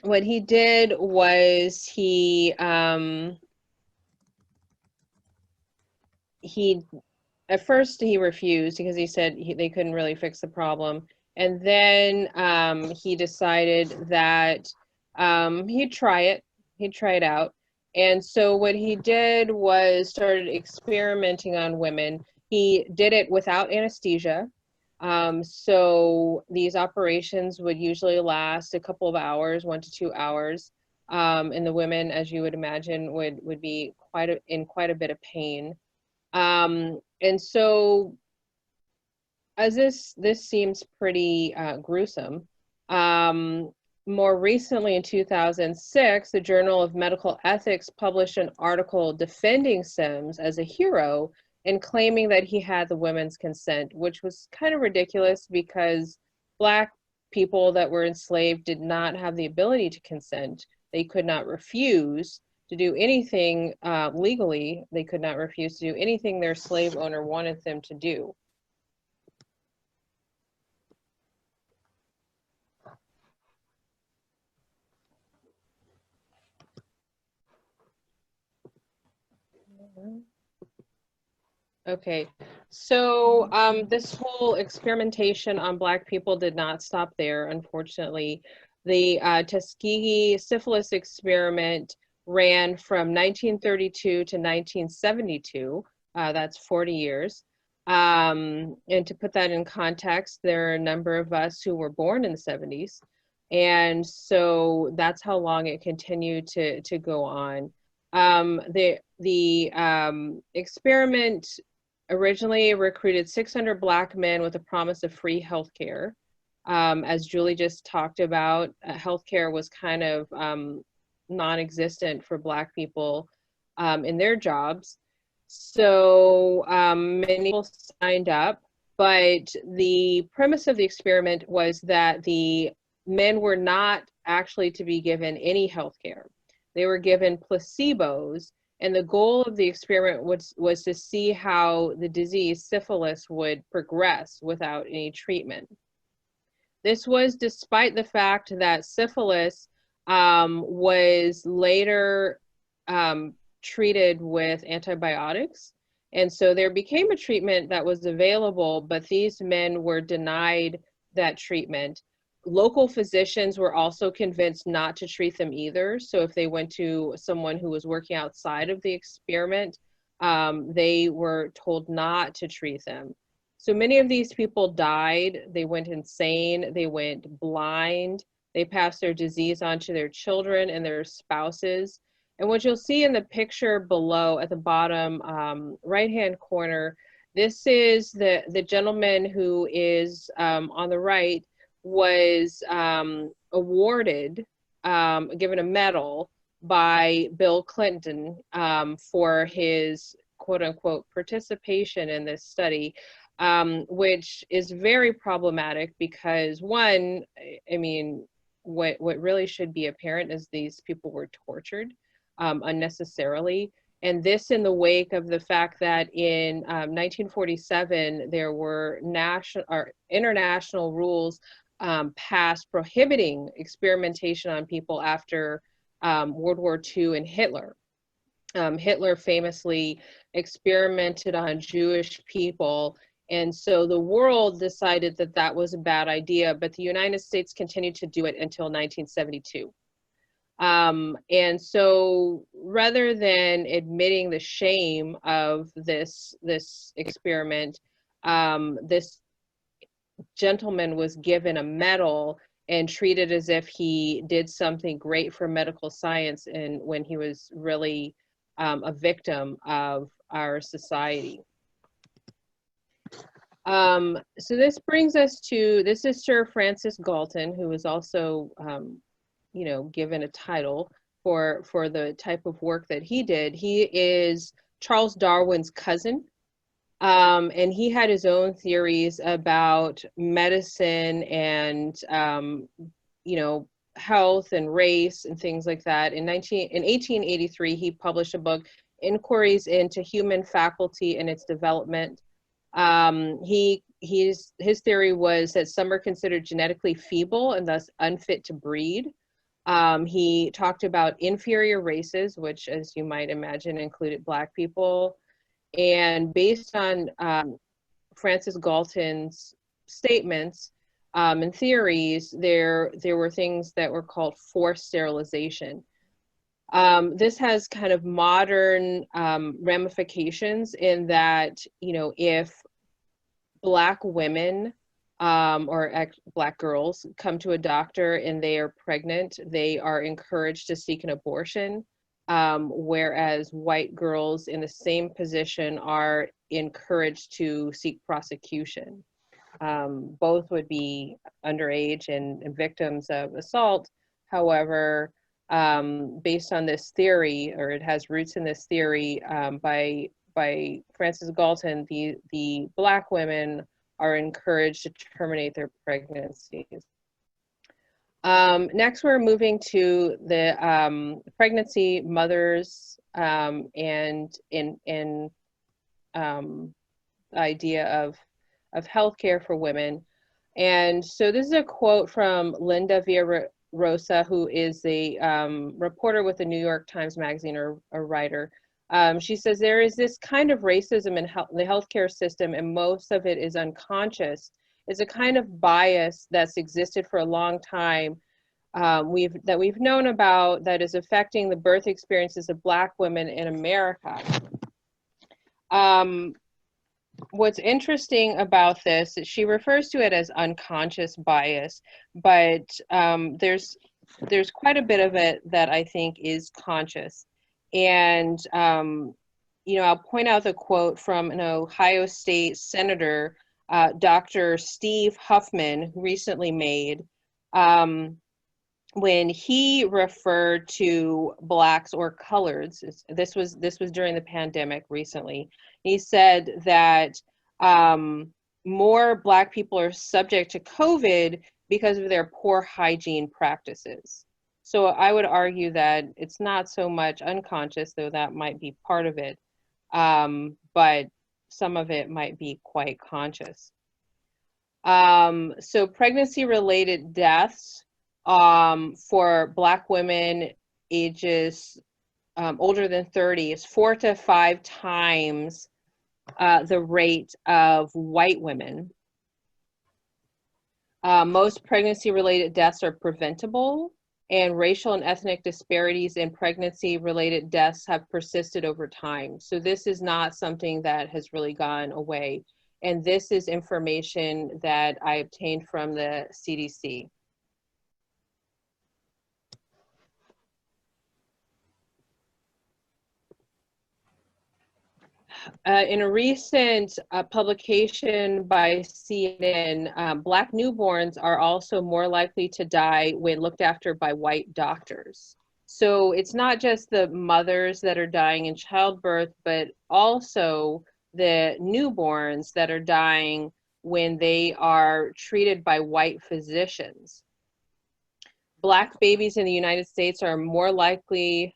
what he did was he at first he refused because he said they couldn't really fix the problem. And then he decided that he'd try it out. And so what he did was started experimenting on women. He did it without anesthesia. So these operations would usually last a couple of hours, 1 to 2 hours. And the women, as you would imagine, would be in quite a bit of pain. And so, as this seems pretty gruesome, more recently in 2006, the Journal of Medical Ethics published an article defending Sims as a hero and claiming that he had the women's consent, which was kind of ridiculous because Black people that were enslaved did not have the ability to consent. They could not refuse to do anything legally. They could not refuse to do anything their slave owner wanted them to do. Okay, so this whole experimentation on Black people did not stop there, unfortunately. The Tuskegee syphilis experiment ran from 1932 to 1972. That's 40 years. And to put that in context, there are a number of us who were born in the 70s. And so that's how long it continued to go on. The experiment originally recruited 600 Black men with a promise of free healthcare. As Julie just talked about, healthcare was kind of non-existent for Black people in their jobs. So many people signed up, but the premise of the experiment was that the men were not actually to be given any healthcare. They were given placebos, And the goal of the experiment was to see how the disease syphilis would progress without any treatment. This was despite the fact that syphilis was later treated with antibiotics. And so there became a treatment that was available, but these men were denied that treatment. Local physicians were also convinced not to treat them either. So if they went to someone who was working outside of the experiment, they were told not to treat them. So many of these people died. They went insane. They went blind. They passed their disease on to their children and their spouses. And what you'll see in the picture below at the bottom right-hand corner, this is the gentleman who is on the right, was awarded, given a medal by Bill Clinton for his quote-unquote participation in this study, which is very problematic because, one, I mean, what really should be apparent is these people were tortured unnecessarily. And this in the wake of the fact that in 1947, there were national or international rules passed prohibiting experimentation on people after World War II and Hitler. Hitler famously experimented on Jewish people, and so the world decided that that was a bad idea, but the United States continued to do it until 1972. And so rather than admitting the shame of this experiment, this gentleman was given a medal and treated as if he did something great for medical science, and when he was really a victim of our society. So this brings us to, this is Sir Francis Galton, who was also you know, given a title for the type of work that he did. He is Charles Darwin's cousin. And he had his own theories about medicine and, you know, health and race and things like that. In 1883, he published a book, Inquiries into Human Faculty and Its Development. His theory was that some are considered genetically feeble and thus unfit to breed. He talked about inferior races, which, as you might imagine, included Black people. And based on Francis Galton's statements and theories, there were things that were called forced sterilization. This has kind of modern ramifications in that, you know, if Black women or Black girls come to a doctor and they are pregnant, they are encouraged to seek an abortion. Whereas white girls in the same position are encouraged to seek prosecution. Both would be underage and victims of assault. However, based on this theory, or it has roots in this theory by Francis Galton, the Black women are encouraged to terminate their pregnancies. Next, we're moving to the pregnancy, mothers, and idea of healthcare for women. And so this is a quote from Linda Villarosa, who is a reporter with the New York Times Magazine, or a writer. She says, there is this kind of racism in the healthcare system, and most of it is unconscious. It's a kind of bias that's existed for a long time that we've known about, that is affecting the birth experiences of Black women in America. What's interesting about this is she refers to it as unconscious bias, but there's quite a bit of it that I think is conscious. And you know, I'll point out the quote from an Ohio State Senator, Dr. Steve Huffman, who recently made when he referred to Blacks or coloreds. This was during the pandemic recently. He said that more Black people are subject to COVID because of their poor hygiene practices. So I would argue that it's not so much unconscious, though that might be part of it, but some of it might be quite conscious. So pregnancy-related deaths for Black women ages older than 30 is 4 to 5 times the rate of white women. Most pregnancy-related deaths are preventable, and racial and ethnic disparities in pregnancy-related deaths have persisted over time. So this is not something that has really gone away. And this is information that I obtained from the CDC. In a recent publication by CNN, Black newborns are also more likely to die when looked after by white doctors. So it's not just the mothers that are dying in childbirth, but also the newborns that are dying when they are treated by white physicians. Black babies in the United States are more likely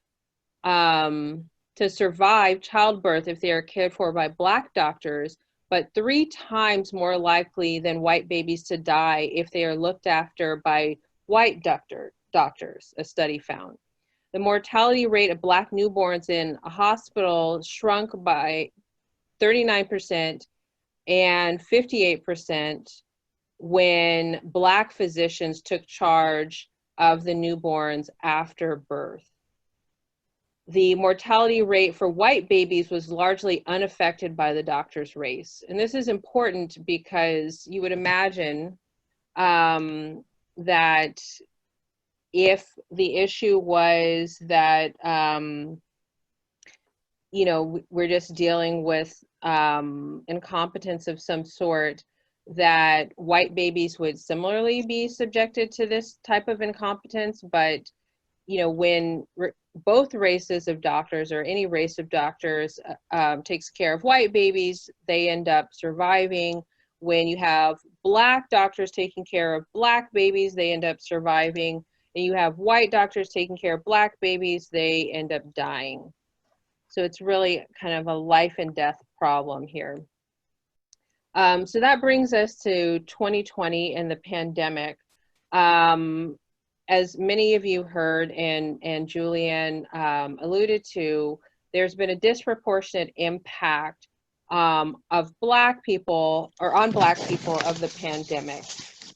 to survive childbirth if they are cared for by Black doctors, but 3 times more likely than white babies to die if they are looked after by white doctors, a study found. The mortality rate of Black newborns in a hospital shrunk by 39% and 58% when Black physicians took charge of the newborns after birth. The mortality rate for white babies was largely unaffected by the doctor's race. And this is important because you would imagine that if the issue was that, you know, we're just dealing with incompetence of some sort, that white babies would similarly be subjected to this type of incompetence. But, you know, when both races of doctors or any race of doctors takes care of white babies, they end up surviving. When you have Black doctors taking care of Black babies, they end up surviving. And you have white doctors taking care of Black babies, they end up dying. So it's really kind of a life and death problem here. So that brings us to 2020 and the pandemic. As many of you heard and Julianne alluded to, there's been a disproportionate impact of Black people, or on Black people, of the pandemic.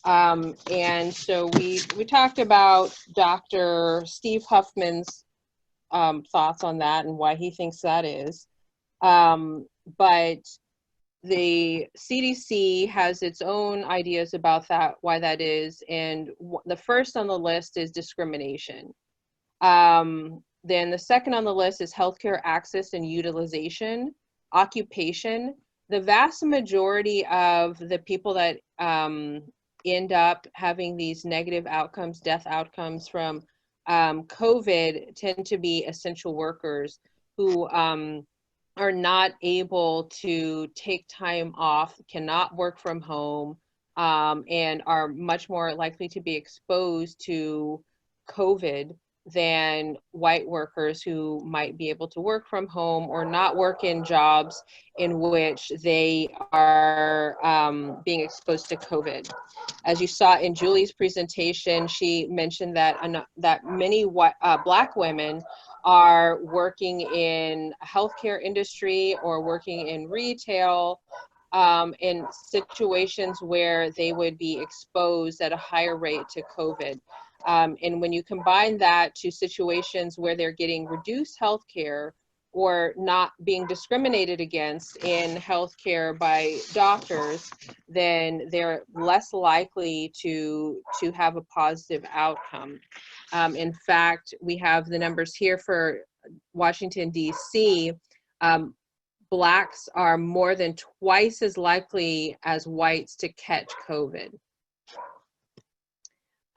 And so we talked about Dr. Steve Huffman's thoughts on that and why he thinks that is. But the CDC has its own ideas about that, why that is. And the first on the list is discrimination. Then the second on the list is healthcare access and utilization, occupation. The vast majority of the people that end up having these negative outcomes, death outcomes from COVID, tend to be essential workers who are not able to take time off, cannot work from home, and are much more likely to be exposed to COVID than white workers who might be able to work from home or not work in jobs in which they are being exposed to COVID. As you saw in Julie's presentation, she mentioned that that many Black women are working in healthcare industry or working in retail in situations where they would be exposed at a higher rate to COVID. And when you combine that to situations where they're getting reduced healthcare or not being discriminated against in healthcare by doctors, then they're less likely to have a positive outcome. In fact, we have the numbers here for Washington, D.C. Blacks are more than twice as likely as whites to catch COVID.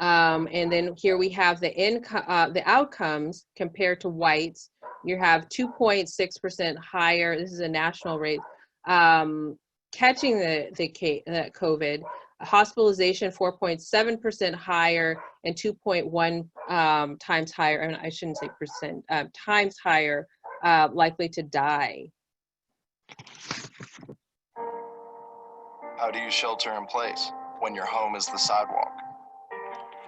And then here we have the outcomes compared to whites. You have 2.6% higher, this is a national rate, catching the COVID, hospitalization 4.7% higher, and 2.1 times higher, I mean, I shouldn't say percent, times higher, likely to die. How do you shelter in place when your home is the sidewalk?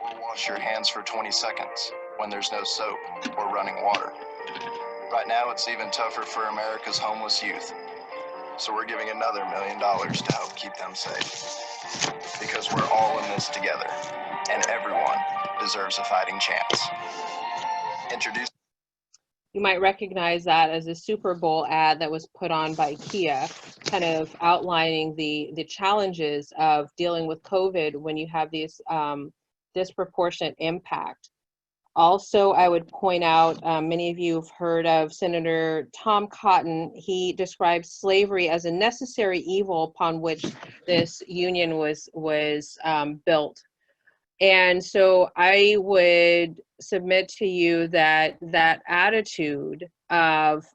Or wash your hands for 20 seconds when there's no soap or running water? Right now, it's even tougher for America's homeless youth. So we're giving another $1 million to help keep them safe. Because we're all in this together, and everyone deserves a fighting chance. Introduce. You might recognize that as a Super Bowl ad that was put on by Kia, kind of outlining the challenges of dealing with COVID when you have these disproportionate impact. Also, I would point out, many of you have heard of Senator Tom Cotton. He describes slavery as a necessary evil upon which this union was built. And so I would submit to you that that attitude of,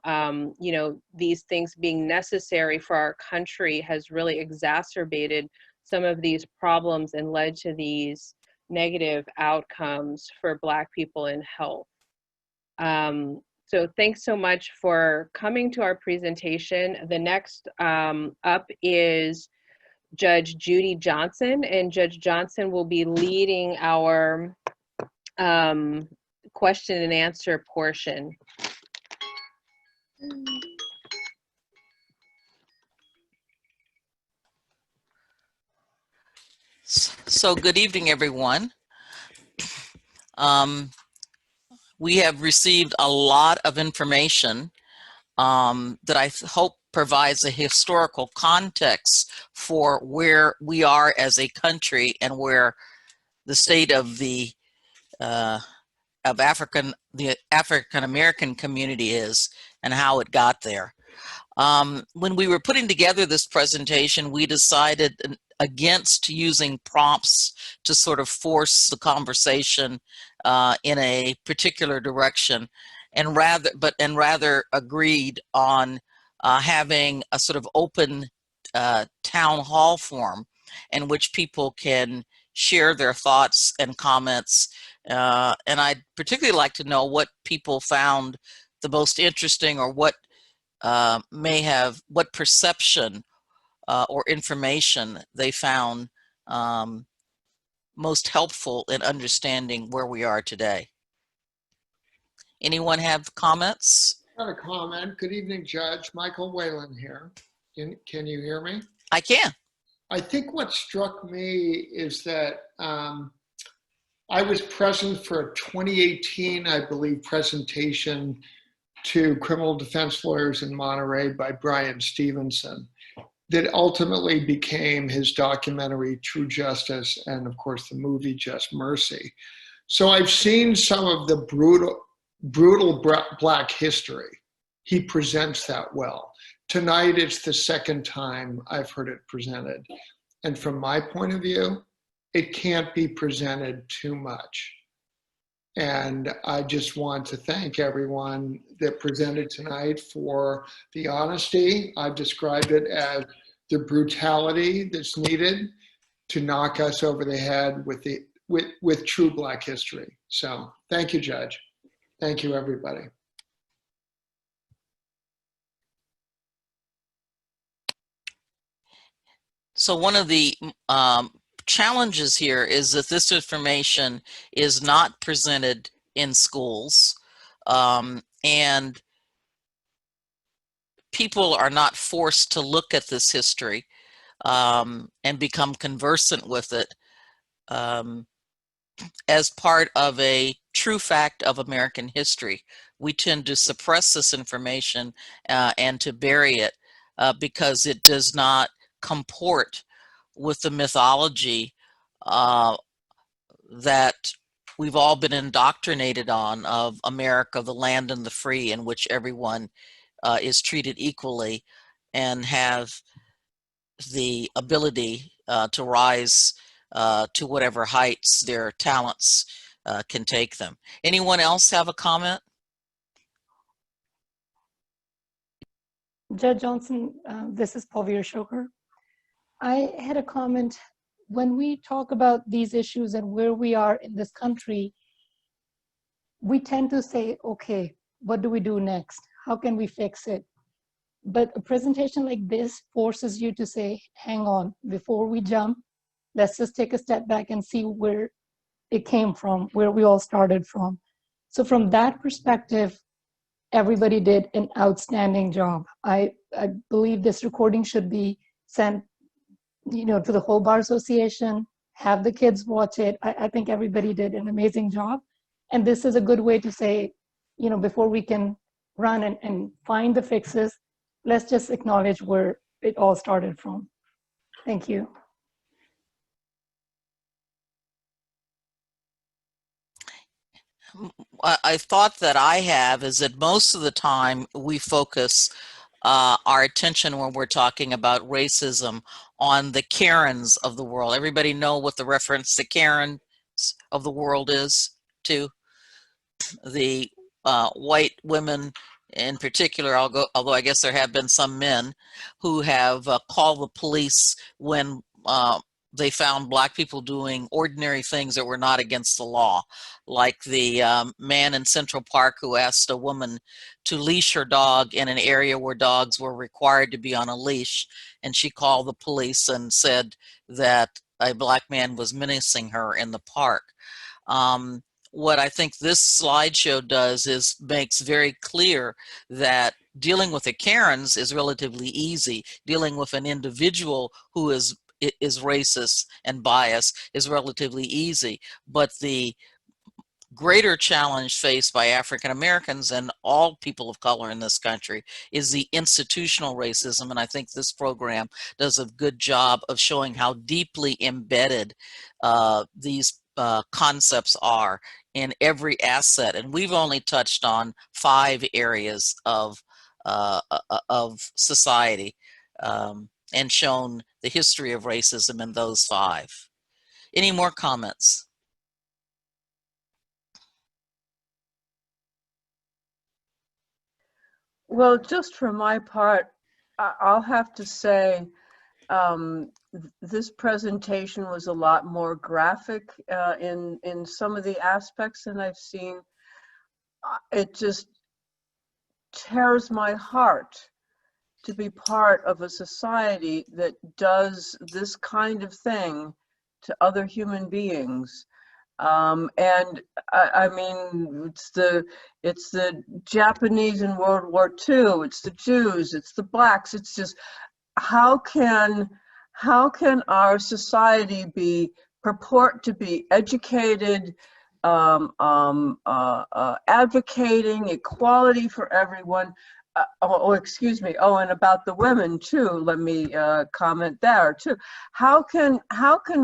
you know, these things being necessary for our country has really exacerbated some of these problems and led to these negative outcomes for Black people in health. So thanks so much for coming to our presentation. The next up is Judge Judy Johnson, and Judge Johnson will be leading our question and answer portion. So good evening, everyone. We have received a lot of information that I hope provides a historical context for where we are as a country and where the state of the African American community is and how it got there. When we were putting together this presentation, we decided against using prompts to sort of force the conversation in a particular direction, and rather agreed on having a sort of open town hall forum in which people can share their thoughts and comments. And I'd particularly like to know what people found the most interesting, or what what perception or information they found most helpful in understanding where we are today. Anyone have comments? I have a comment. Good evening, Judge. Michael Whalen here. Can you hear me? I can. I think what struck me is that I was present for a 2018, I believe, presentation to criminal defense lawyers in Monterey by Brian Stevenson that ultimately became his documentary True Justice, and of course the movie Just Mercy. So I've seen some of the brutal Black history. He presents that well. Tonight it's the second time I've heard it presented. And from my point of view, it can't be presented too much. And I just want to thank everyone that presented tonight for the honesty. I've described it as the brutality that's needed to knock us over the head with true Black history. So thank you, Judge. Thank you, everybody. So one of the challenges here is that this information is not presented in schools, and people are not forced to look at this history and become conversant with it as part of a true fact of American history. We tend to suppress this information and to bury it because it does not comport with the mythology that we've all been indoctrinated on of America, the land and the free, in which everyone is treated equally and have the ability to rise to whatever heights their talents can take them. Anyone else have a comment? Judge Johnson, this is Pavir Shoker. I had a comment when we talk about these issues and where we are in this country, we tend to say, okay, what do we do next? How can we fix it? But a presentation like this forces you to say, hang on, before we jump, let's just take a step back and see where it came from, where we all started from. So from that perspective, everybody did an outstanding job. I believe this recording should be sent, to the whole Bar Association, have the kids watch it. I think everybody did an amazing job. And this is a good way to say, before we can run and find the fixes, let's just acknowledge where it all started from. Thank you. I thought that I have is that most of the time we focus our attention when we're talking about racism on the Karens of the world. Everybody know what the reference to Karens of the world is to? The white women in particular, although I guess there have been some men who have called the police when they found Black people doing ordinary things that were not against the law, like the man in Central Park who asked a woman to leash her dog in an area where dogs were required to be on a leash, and she called the police and said that a Black man was menacing her in the park. What I think this slideshow does is makes very clear that dealing with the Karens is relatively easy. Dealing with an individual who is racist and biased is relatively easy. But the greater challenge faced by African Americans and all people of color in this country is the institutional racism. And I think this program does a good job of showing how deeply embedded these concepts are in every asset. And we've only touched on 5 areas of society and shown the history of racism in those 5. Any more comments? Well, just for my part, I'll have to say this presentation was a lot more graphic in some of the aspects than I've seen. It just tears my heart to be part of a society that does this kind of thing to other human beings. And I mean, it's the Japanese in World War II, it's the Jews, it's the Blacks. It's just, how can our society purport to be educated, advocating equality for everyone? Excuse me. Oh, and about the women too. Let me comment there too. How can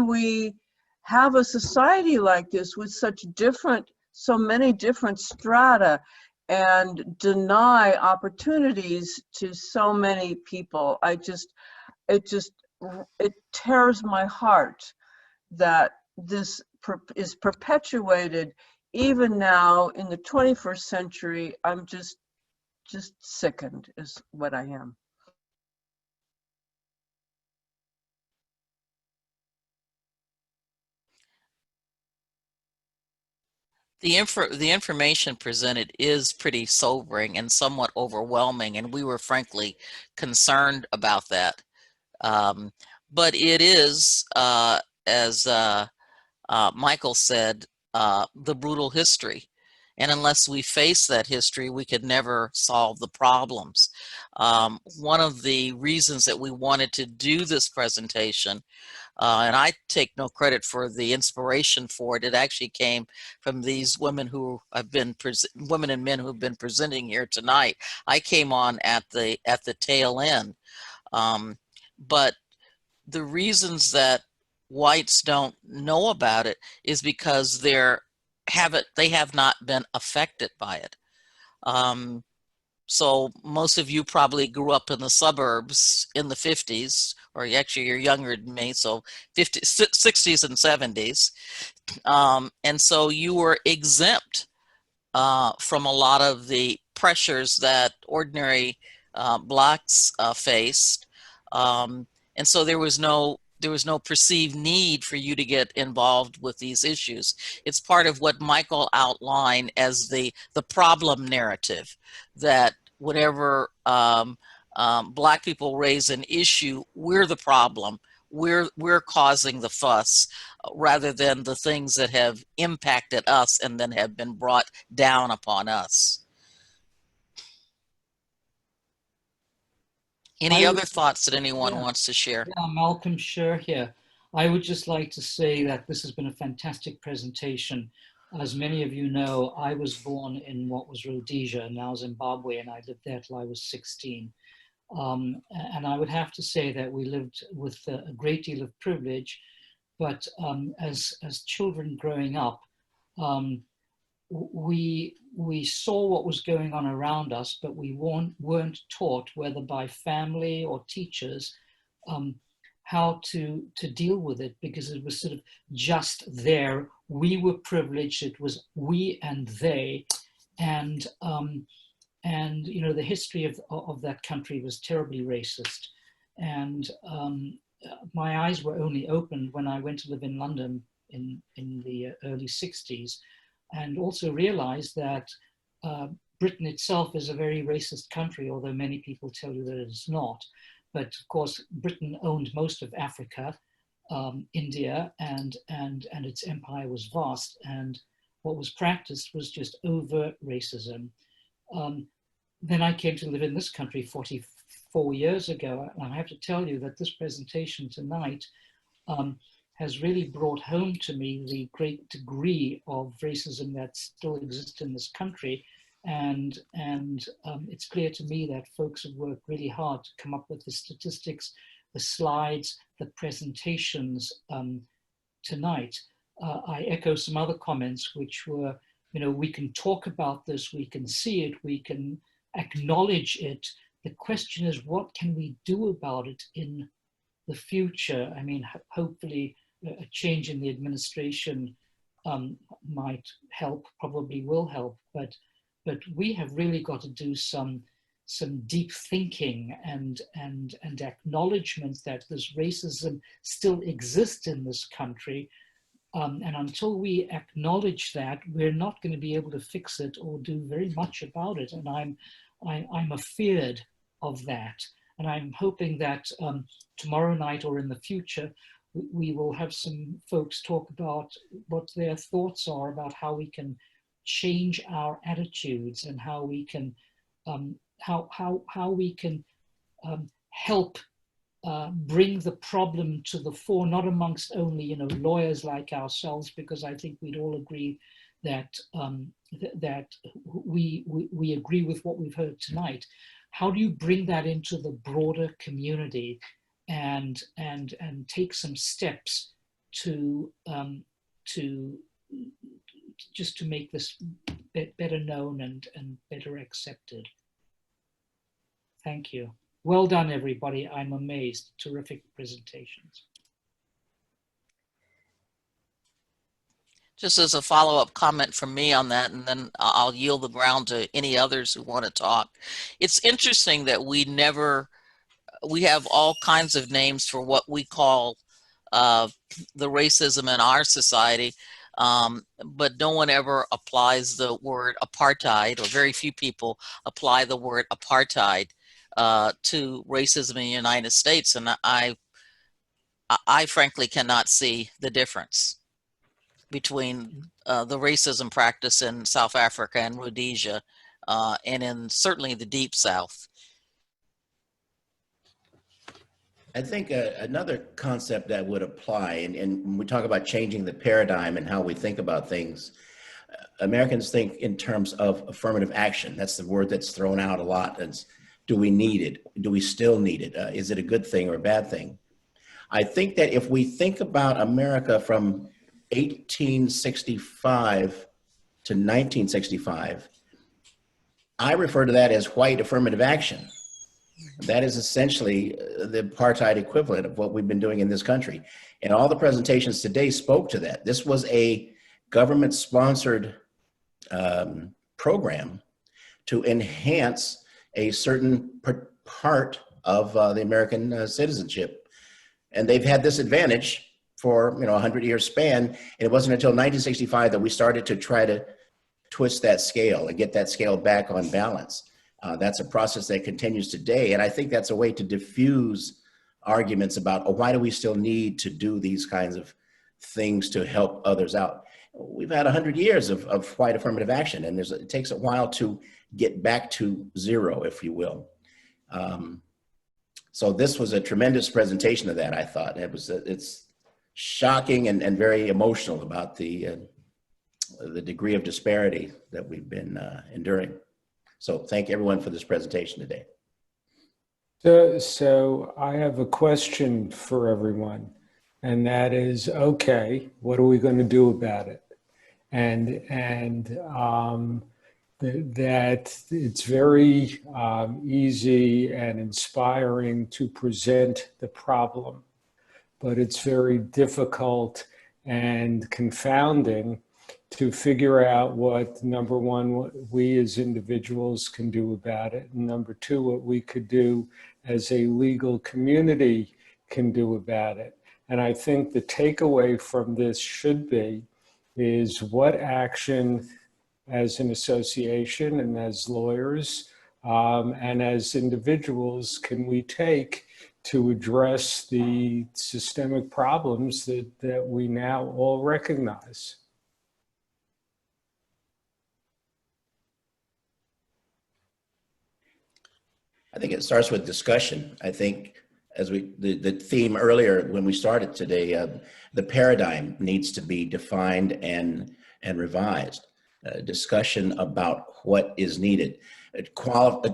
we have a society like this with so many different strata and deny opportunities to so many people? It tears my heart that this is perpetuated even now in the 21st century. I'm just sickened is what I am. The information presented is pretty sobering and somewhat overwhelming, and we were frankly concerned about that. But it is, as Michael said, the brutal history. And unless we face that history, we could never solve the problems. One of the reasons that we wanted to do this presentation, and I take no credit for the inspiration for it, it actually came from these women who have been, women and men who've been presenting here tonight. I came on at the tail end. But the reasons that whites don't know about it is because they have not been affected by it. So most of you probably grew up in the suburbs in the 50s, or actually you're younger than me, so 60s and 70s. And so you were exempt from a lot of the pressures that ordinary Blacks faced. And so there was no there was no perceived need for you to get involved with these issues. It's part of what Michael outlined as the problem narrative, that whenever Black people raise an issue, we're the problem. We're causing the fuss, rather than the things that have impacted us and then have been brought down upon us. Any other thoughts that anyone wants to share? Yeah, Malcolm Sher here. I would just like to say that this has been a fantastic presentation. As many of you know, I was born in what was Rhodesia, now Zimbabwe, and I lived there till I was 16. And I would have to say that we lived with a great deal of privilege, but as children growing up, we saw what was going on around us, but we weren't taught, whether by family or teachers, how to deal with it, because it was sort of just there. We were privileged. It was we and they, and you know, the history of that country was terribly racist. And my eyes were only opened when I went to live in London in the early 60s, and also realized that Britain itself is a very racist country, although many people tell you that it's not. But of course, Britain owned most of Africa, India, and its empire was vast. And what was practiced was just overt racism. Then I came to live in this country 44 years ago, and I have to tell you that this presentation tonight has really brought home to me the great degree of racism that still exists in this country. And it's clear to me that folks have worked really hard to come up with the statistics, the slides, the presentations tonight. I echo some other comments which were, you know, we can talk about this, we can see it, we can acknowledge it. The question is, what can we do about it in the future? I mean, hopefully a change in the administration might help, probably will help, but we have really got to do some deep thinking and acknowledgement that this racism still exists in this country. And until we acknowledge that, we're not going to be able to fix it or do very much about it. And I'm afeared of that. And I'm hoping that tomorrow night or in the future, we will have some folks talk about what their thoughts are about how we can change our attitudes and how we can help bring the problem to the fore, not amongst only, you know, lawyers like ourselves, because I think we'd all agree that that we agree with what we've heard tonight. How do you bring that into the broader community and take some steps to just to make this better known and better accepted? Thank you. Well done, everybody. I'm amazed. Terrific presentations. Just as a follow-up comment from me on that, and then I'll yield the ground to any others who want to talk. It's interesting that we have all kinds of names for what we call the racism in our society, but no one ever applies the word apartheid, or very few people apply the word apartheid to racism in the United States. And I frankly cannot see the difference between the racism practice in South Africa and Rhodesia, and in certainly the Deep South. I think another concept that would apply, and when we talk about changing the paradigm and how we think about things, Americans think in terms of affirmative action. That's the word that's thrown out a lot. It's, do we need it? Do we still need it? Is it a good thing or a bad thing? I think that if we think about America from 1865 to 1965, I refer to that as white affirmative action. That is essentially the apartheid equivalent of what we've been doing in this country. And all the presentations today spoke to that. This was a government-sponsored program to enhance a certain part of the American citizenship. And they've had this advantage for, 100-year span. And it wasn't until 1965 that we started to try to twist that scale and get that scale back on balance. That's a process that continues today. And I think that's a way to diffuse arguments about, why do we still need to do these kinds of things to help others out? We've had 100 years of white affirmative action, and it takes a while to get back to zero, if you will. So this was a tremendous presentation of that, I thought. It's shocking and very emotional about the degree of disparity that we've been enduring. So thank everyone for this presentation today. So I have a question for everyone, and that is, okay, what are we going to do about it? That it's very easy and inspiring to present the problem, but it's very difficult and confounding to figure out what, number one, what we as individuals can do about it, and number two, what we could do as a legal community can do about it. And I think the takeaway from this should be is what action as an association and as lawyers and as individuals can we take to address the systemic problems that we now all recognize. I think it starts with discussion. I think as the theme earlier when we started today, the paradigm needs to be defined and revised. Discussion about what is needed.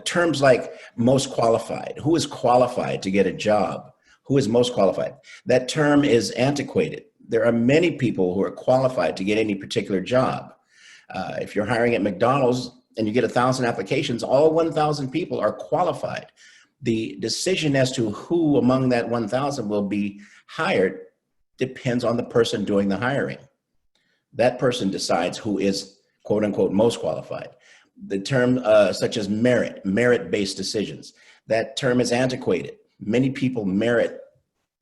Terms like most qualified. Who is qualified to get a job? Who is most qualified? That term is antiquated. There are many people who are qualified to get any particular job. If you're hiring at McDonald's and you get 1,000 applications, all 1,000 people are qualified. The decision as to who among that 1,000 will be hired depends on the person doing the hiring. That person decides who is, quote unquote, most qualified. The term such as merit-based decisions, that term is antiquated. Many people merit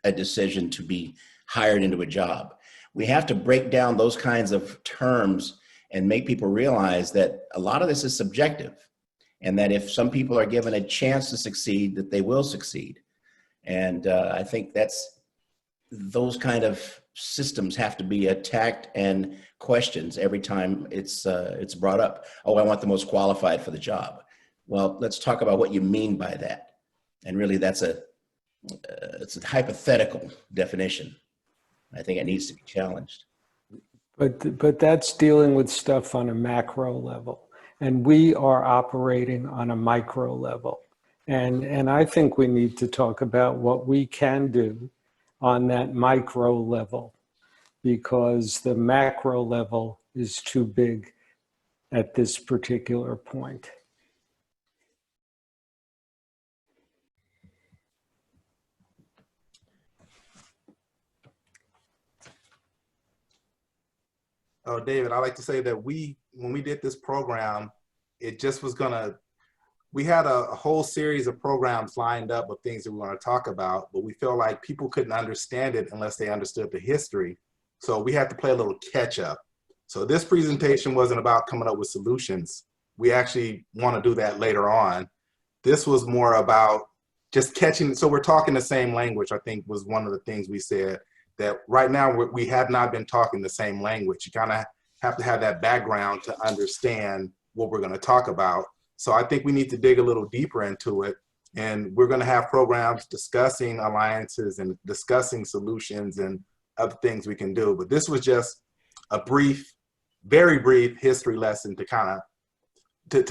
a decision to be hired into a job. We have to break down those kinds of terms and make people realize that a lot of this is subjective, and that if some people are given a chance to succeed, that they will succeed. And I think those kind of systems have to be attacked and questioned every time it's brought up. Oh, I want the most qualified for the job. Well, let's talk about what you mean by that. And really it's a hypothetical definition. I think it needs to be challenged. But that's dealing with stuff on a macro level, and we are operating on a micro level. And I think we need to talk about what we can do on that micro level, because the macro level is too big at this particular point. Oh, David, I like to say that when we did this program, it just was we had a whole series of programs lined up of things that we want to talk about, but we feel like people couldn't understand it unless they understood the history. So we had to play a little catch up. So this presentation wasn't about coming up with solutions. We actually want to do that later on. This was more about just catching, so we're talking the same language, I think was one of the things we said, that right now we have not been talking the same language. You kind of have to have that background to understand what we're going to talk about. So I think we need to dig a little deeper into it. And we're going to have programs discussing alliances and discussing solutions and other things we can do. But this was just a brief, very brief history lesson to kind of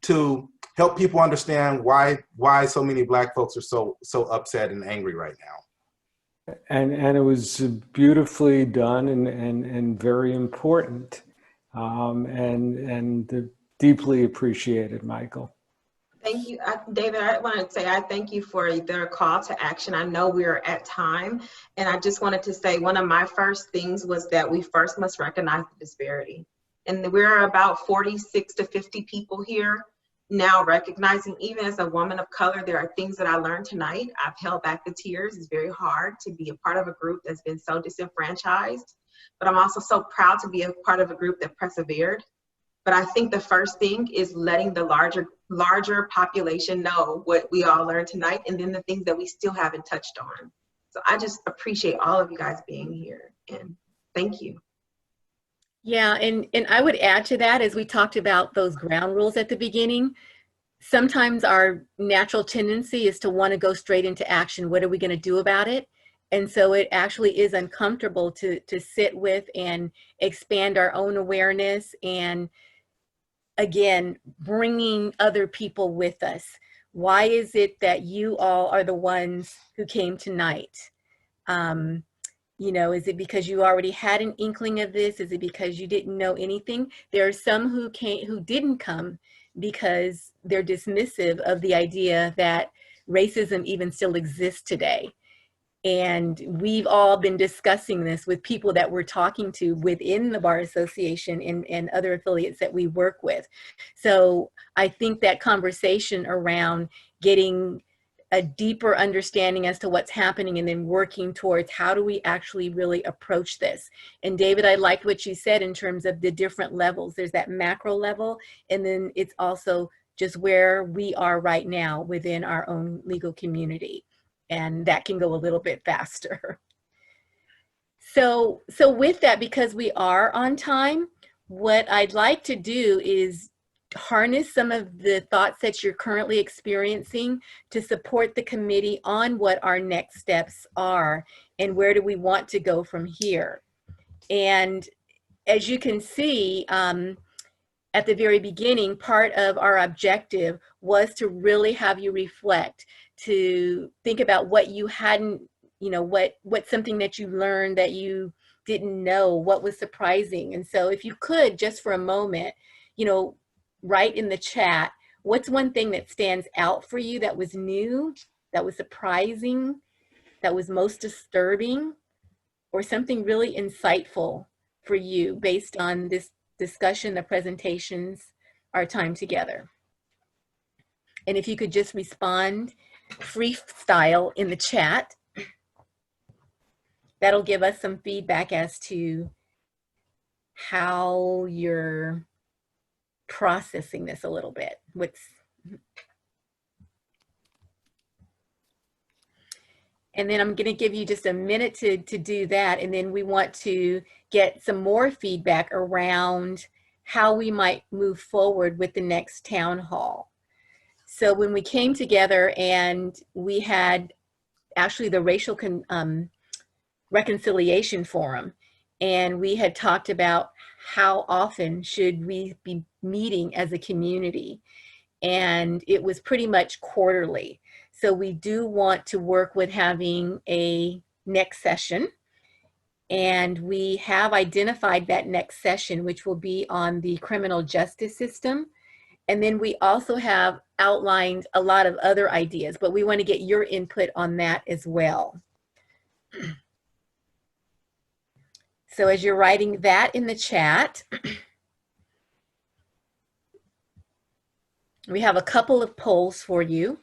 to help people understand why so many Black folks are so upset and angry right now. And it was beautifully done and very important and deeply appreciated, Michael. Thank you, David. I wanted to say I thank you for their call to action. I know we are at time, and I just wanted to say one of my first things was that we first must recognize the disparity. And we're about 46 to 50 people here, now recognizing, even as a woman of color, there are things that I learned tonight. I've held back the tears. It's very hard to be a part of a group that's been so disenfranchised, but I'm also so proud to be a part of a group that persevered. But I think the first thing is letting the larger population know what we all learned tonight, and then the things that we still haven't touched on. So I just appreciate all of you guys being here, and thank you. Yeah, and I would add to that, as we talked about those ground rules at the beginning, sometimes our natural tendency is to want to go straight into action. What are we going to do about it? And so it actually is uncomfortable to sit with and expand our own awareness, and again, bringing other people with us. Why is it that you all are the ones who came tonight? You know, is it because you already had an inkling of this? Is it because you didn't know anything? There are some who didn't come because they're dismissive of the idea that racism even still exists today. And we've all been discussing this with people that we're talking to within the Bar Association and other affiliates that we work with. So I think that conversation around getting a deeper understanding as to what's happening and then working towards how do we actually really approach this. And David, I liked what you said in terms of the different levels. There's that macro level, and then it's also just where we are right now within our own legal community. And that can go a little bit faster. So with that, because we are on time, what I'd like to do is harness some of the thoughts that you're currently experiencing to support the committee on what our next steps are and where do we want to go from here. And as you can see, at the very beginning, part of our objective was to really have you reflect, to think about what you hadn't, you know, what's something that you learned that you didn't know, what was surprising. And so if you could, just for a moment, you know, write in the chat, what's one thing that stands out for you that was new, that was surprising, that was most disturbing, or something really insightful for you based on this discussion, the presentations, our time together. And if you could just respond freestyle in the chat, that'll give us some feedback as to how you're processing this a little bit. And then I'm going to give you just a minute to do that. And then we want to get some more feedback around how we might move forward with the next town hall. So when we came together and we had actually the racial reconciliation forum, and we had talked about how often should we be meeting as a community, and it was pretty much quarterly. So we do want to work with having a next session, and we have identified that next session, which will be on the criminal justice system. And then we also have outlined a lot of other ideas, but we want to get your input on that as well. So as you're writing that in the chat, we have a couple of polls for you.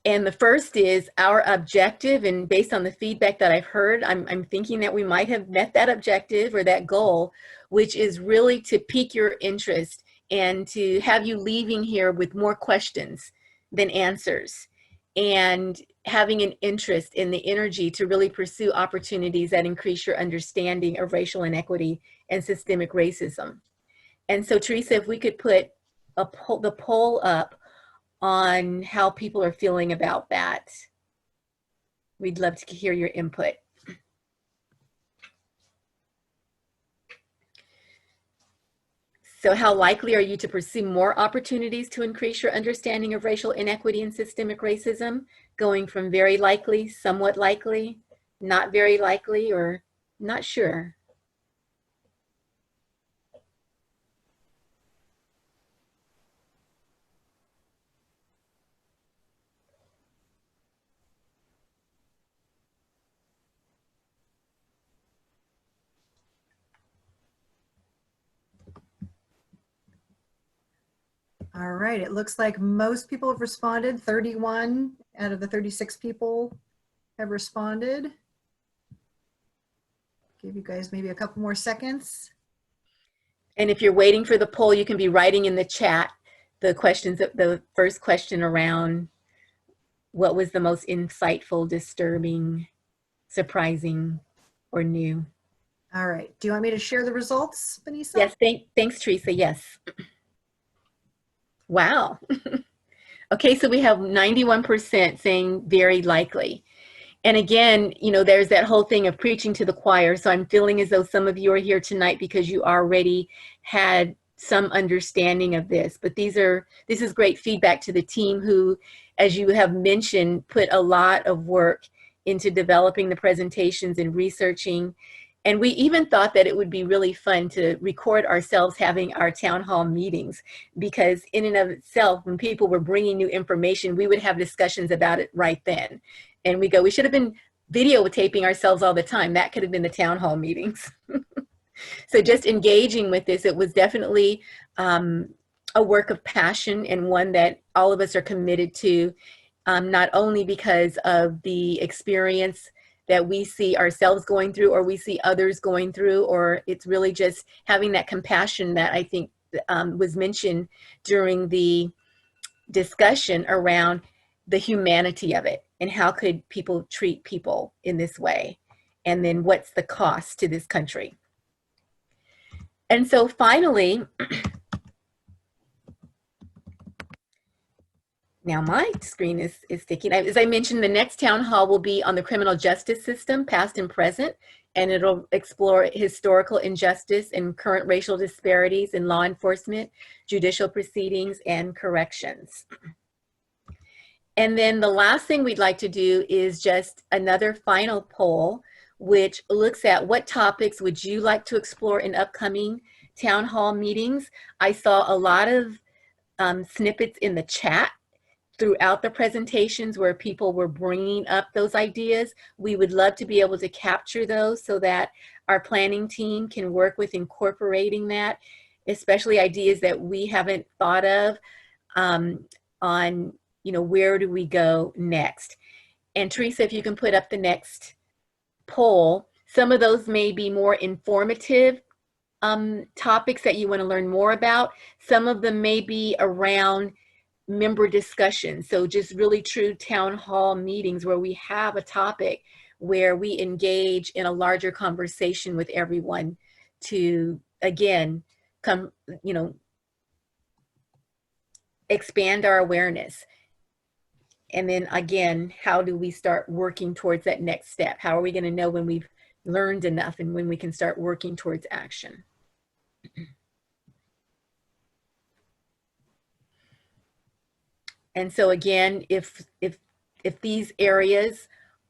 And the first is our objective, and based on the feedback that I've heard, I'm thinking that we might have met that objective or that goal, which is really to pique your interest and to have you leaving here with more questions than answers, and having an interest in the energy to really pursue opportunities that increase your understanding of racial inequity and systemic racism. And so Teresa, if we could put the poll up on how people are feeling about that. We'd love to hear your input. So how likely are you to pursue more opportunities to increase your understanding of racial inequity and systemic racism, going from very likely, somewhat likely, not very likely, or not sure? All right, it looks like most people have responded. 31 out of the 36 people have responded. Give you guys maybe a couple more seconds. And if you're waiting for the poll, you can be writing in the chat the questions, the first question around what was the most insightful, disturbing, surprising, or new. All right, do you want me to share the results, Benisa? Yes, thanks, Teresa, yes. Wow. Okay, so we have 91% saying very likely. And again, you know, there's that whole thing of preaching to the choir. So I'm feeling as though some of you are here tonight because you already had some understanding of this. But this is great feedback to the team who, as you have mentioned, put a lot of work into developing the presentations and researching. And we even thought that it would be really fun to record ourselves having our town hall meetings, because in and of itself, when people were bringing new information, we would have discussions about it right then. And we go, we should have been videotaping ourselves all the time. That could have been the town hall meetings. So just engaging with this, it was definitely a work of passion, and one that all of us are committed to, not only because of the experience that we see ourselves going through, or we see others going through, or it's really just having that compassion that I think was mentioned during the discussion around the humanity of it, and how could people treat people in this way, and then what's the cost to this country. And so finally, now my screen is sticking. As I mentioned, the next town hall will be on the criminal justice system, past and present, and it'll explore historical injustice and current racial disparities in law enforcement, judicial proceedings, and corrections. And then the last thing we'd like to do is just another final poll, which looks at what topics would you like to explore in upcoming town hall meetings. I saw a lot of snippets in the chat throughout the presentations where people were bringing up those ideas. We would love to be able to capture those so that our planning team can work with incorporating that, especially ideas that we haven't thought of on, you know, where do we go next? And Teresa, if you can put up the next poll, some of those may be more informative topics that you want to learn more about. Some of them may be around member discussion. So just really true town hall meetings where we have a topic where we engage in a larger conversation with everyone to, again, come, you know, expand our awareness. And then again, how do we start working towards that next step? How are we going to know when we've learned enough and when we can start working towards action? And so again, if these areas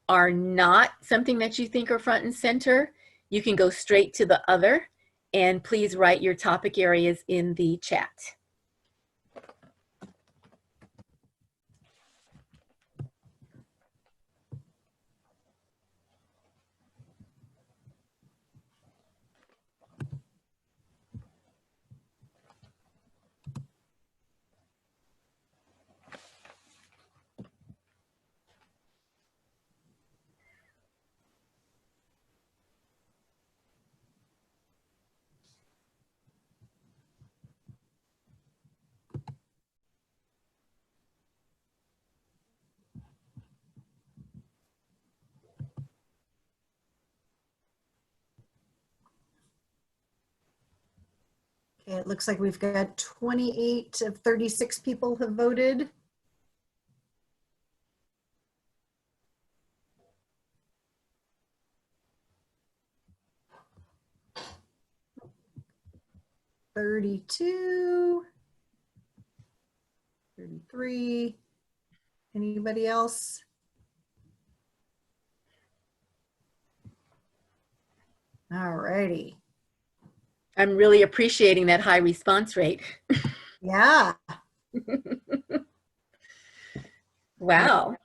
are not something that you think are front and center, you can go straight to the other, and please write your topic areas in the chat. Okay, it looks like we've got 28 of 36 people have voted. $32, $33. Anybody else? All righty. I'm really appreciating that high response rate. Yeah. Wow.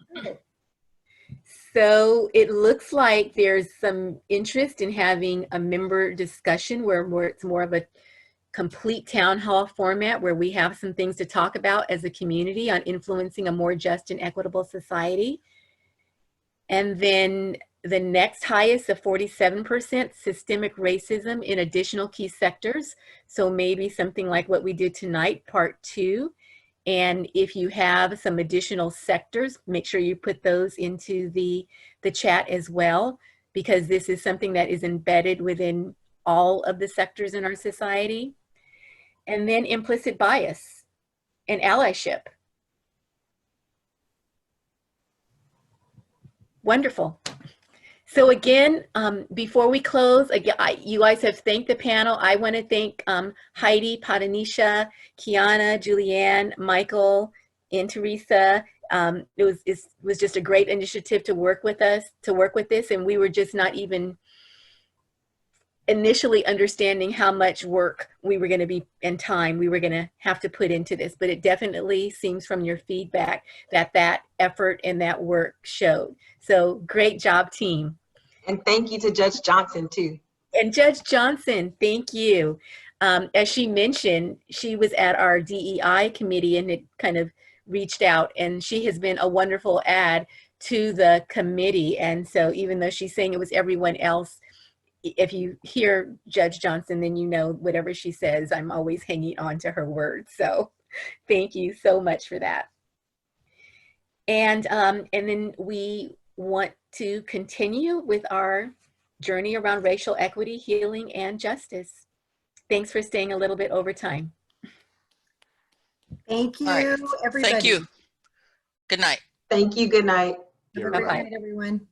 So it looks like there's some interest in having a member discussion where it's more of a complete town hall format where we have some things to talk about as a community on influencing a more just and equitable society. And then the next highest of 47%, systemic racism in additional key sectors. So maybe something like what we did tonight, part 2. And if you have some additional sectors, make sure you put those into the chat as well, because this is something that is embedded within all of the sectors in our society. And then implicit bias and allyship. Wonderful. So again, before we close, again, you guys have thanked the panel. I want to thank Heidi, Patanisha, Qiana, Julianne, Michael, and Teresa. It was just a great initiative to work with us, to work with this, and we were just not even initially understanding how much work we were going to be and time we were going to have to put into this, but it definitely seems from your feedback that that effort and that work showed. So great job, team. And thank you to Judge Johnson too. And Judge Johnson, thank you. As she mentioned, she was at our DEI committee and it kind of reached out, and she has been a wonderful add to the committee. And so even though she's saying it was everyone else, if you hear Judge Johnson, then you know whatever she says, I'm always hanging on to her word. So thank you so much for that. And then we want to continue with our journey around racial equity, healing, and justice. Thanks for staying a little bit over time. Thank you, right. everybody. Thank you. Good night. Thank you. Good night. Have a great night, everyone.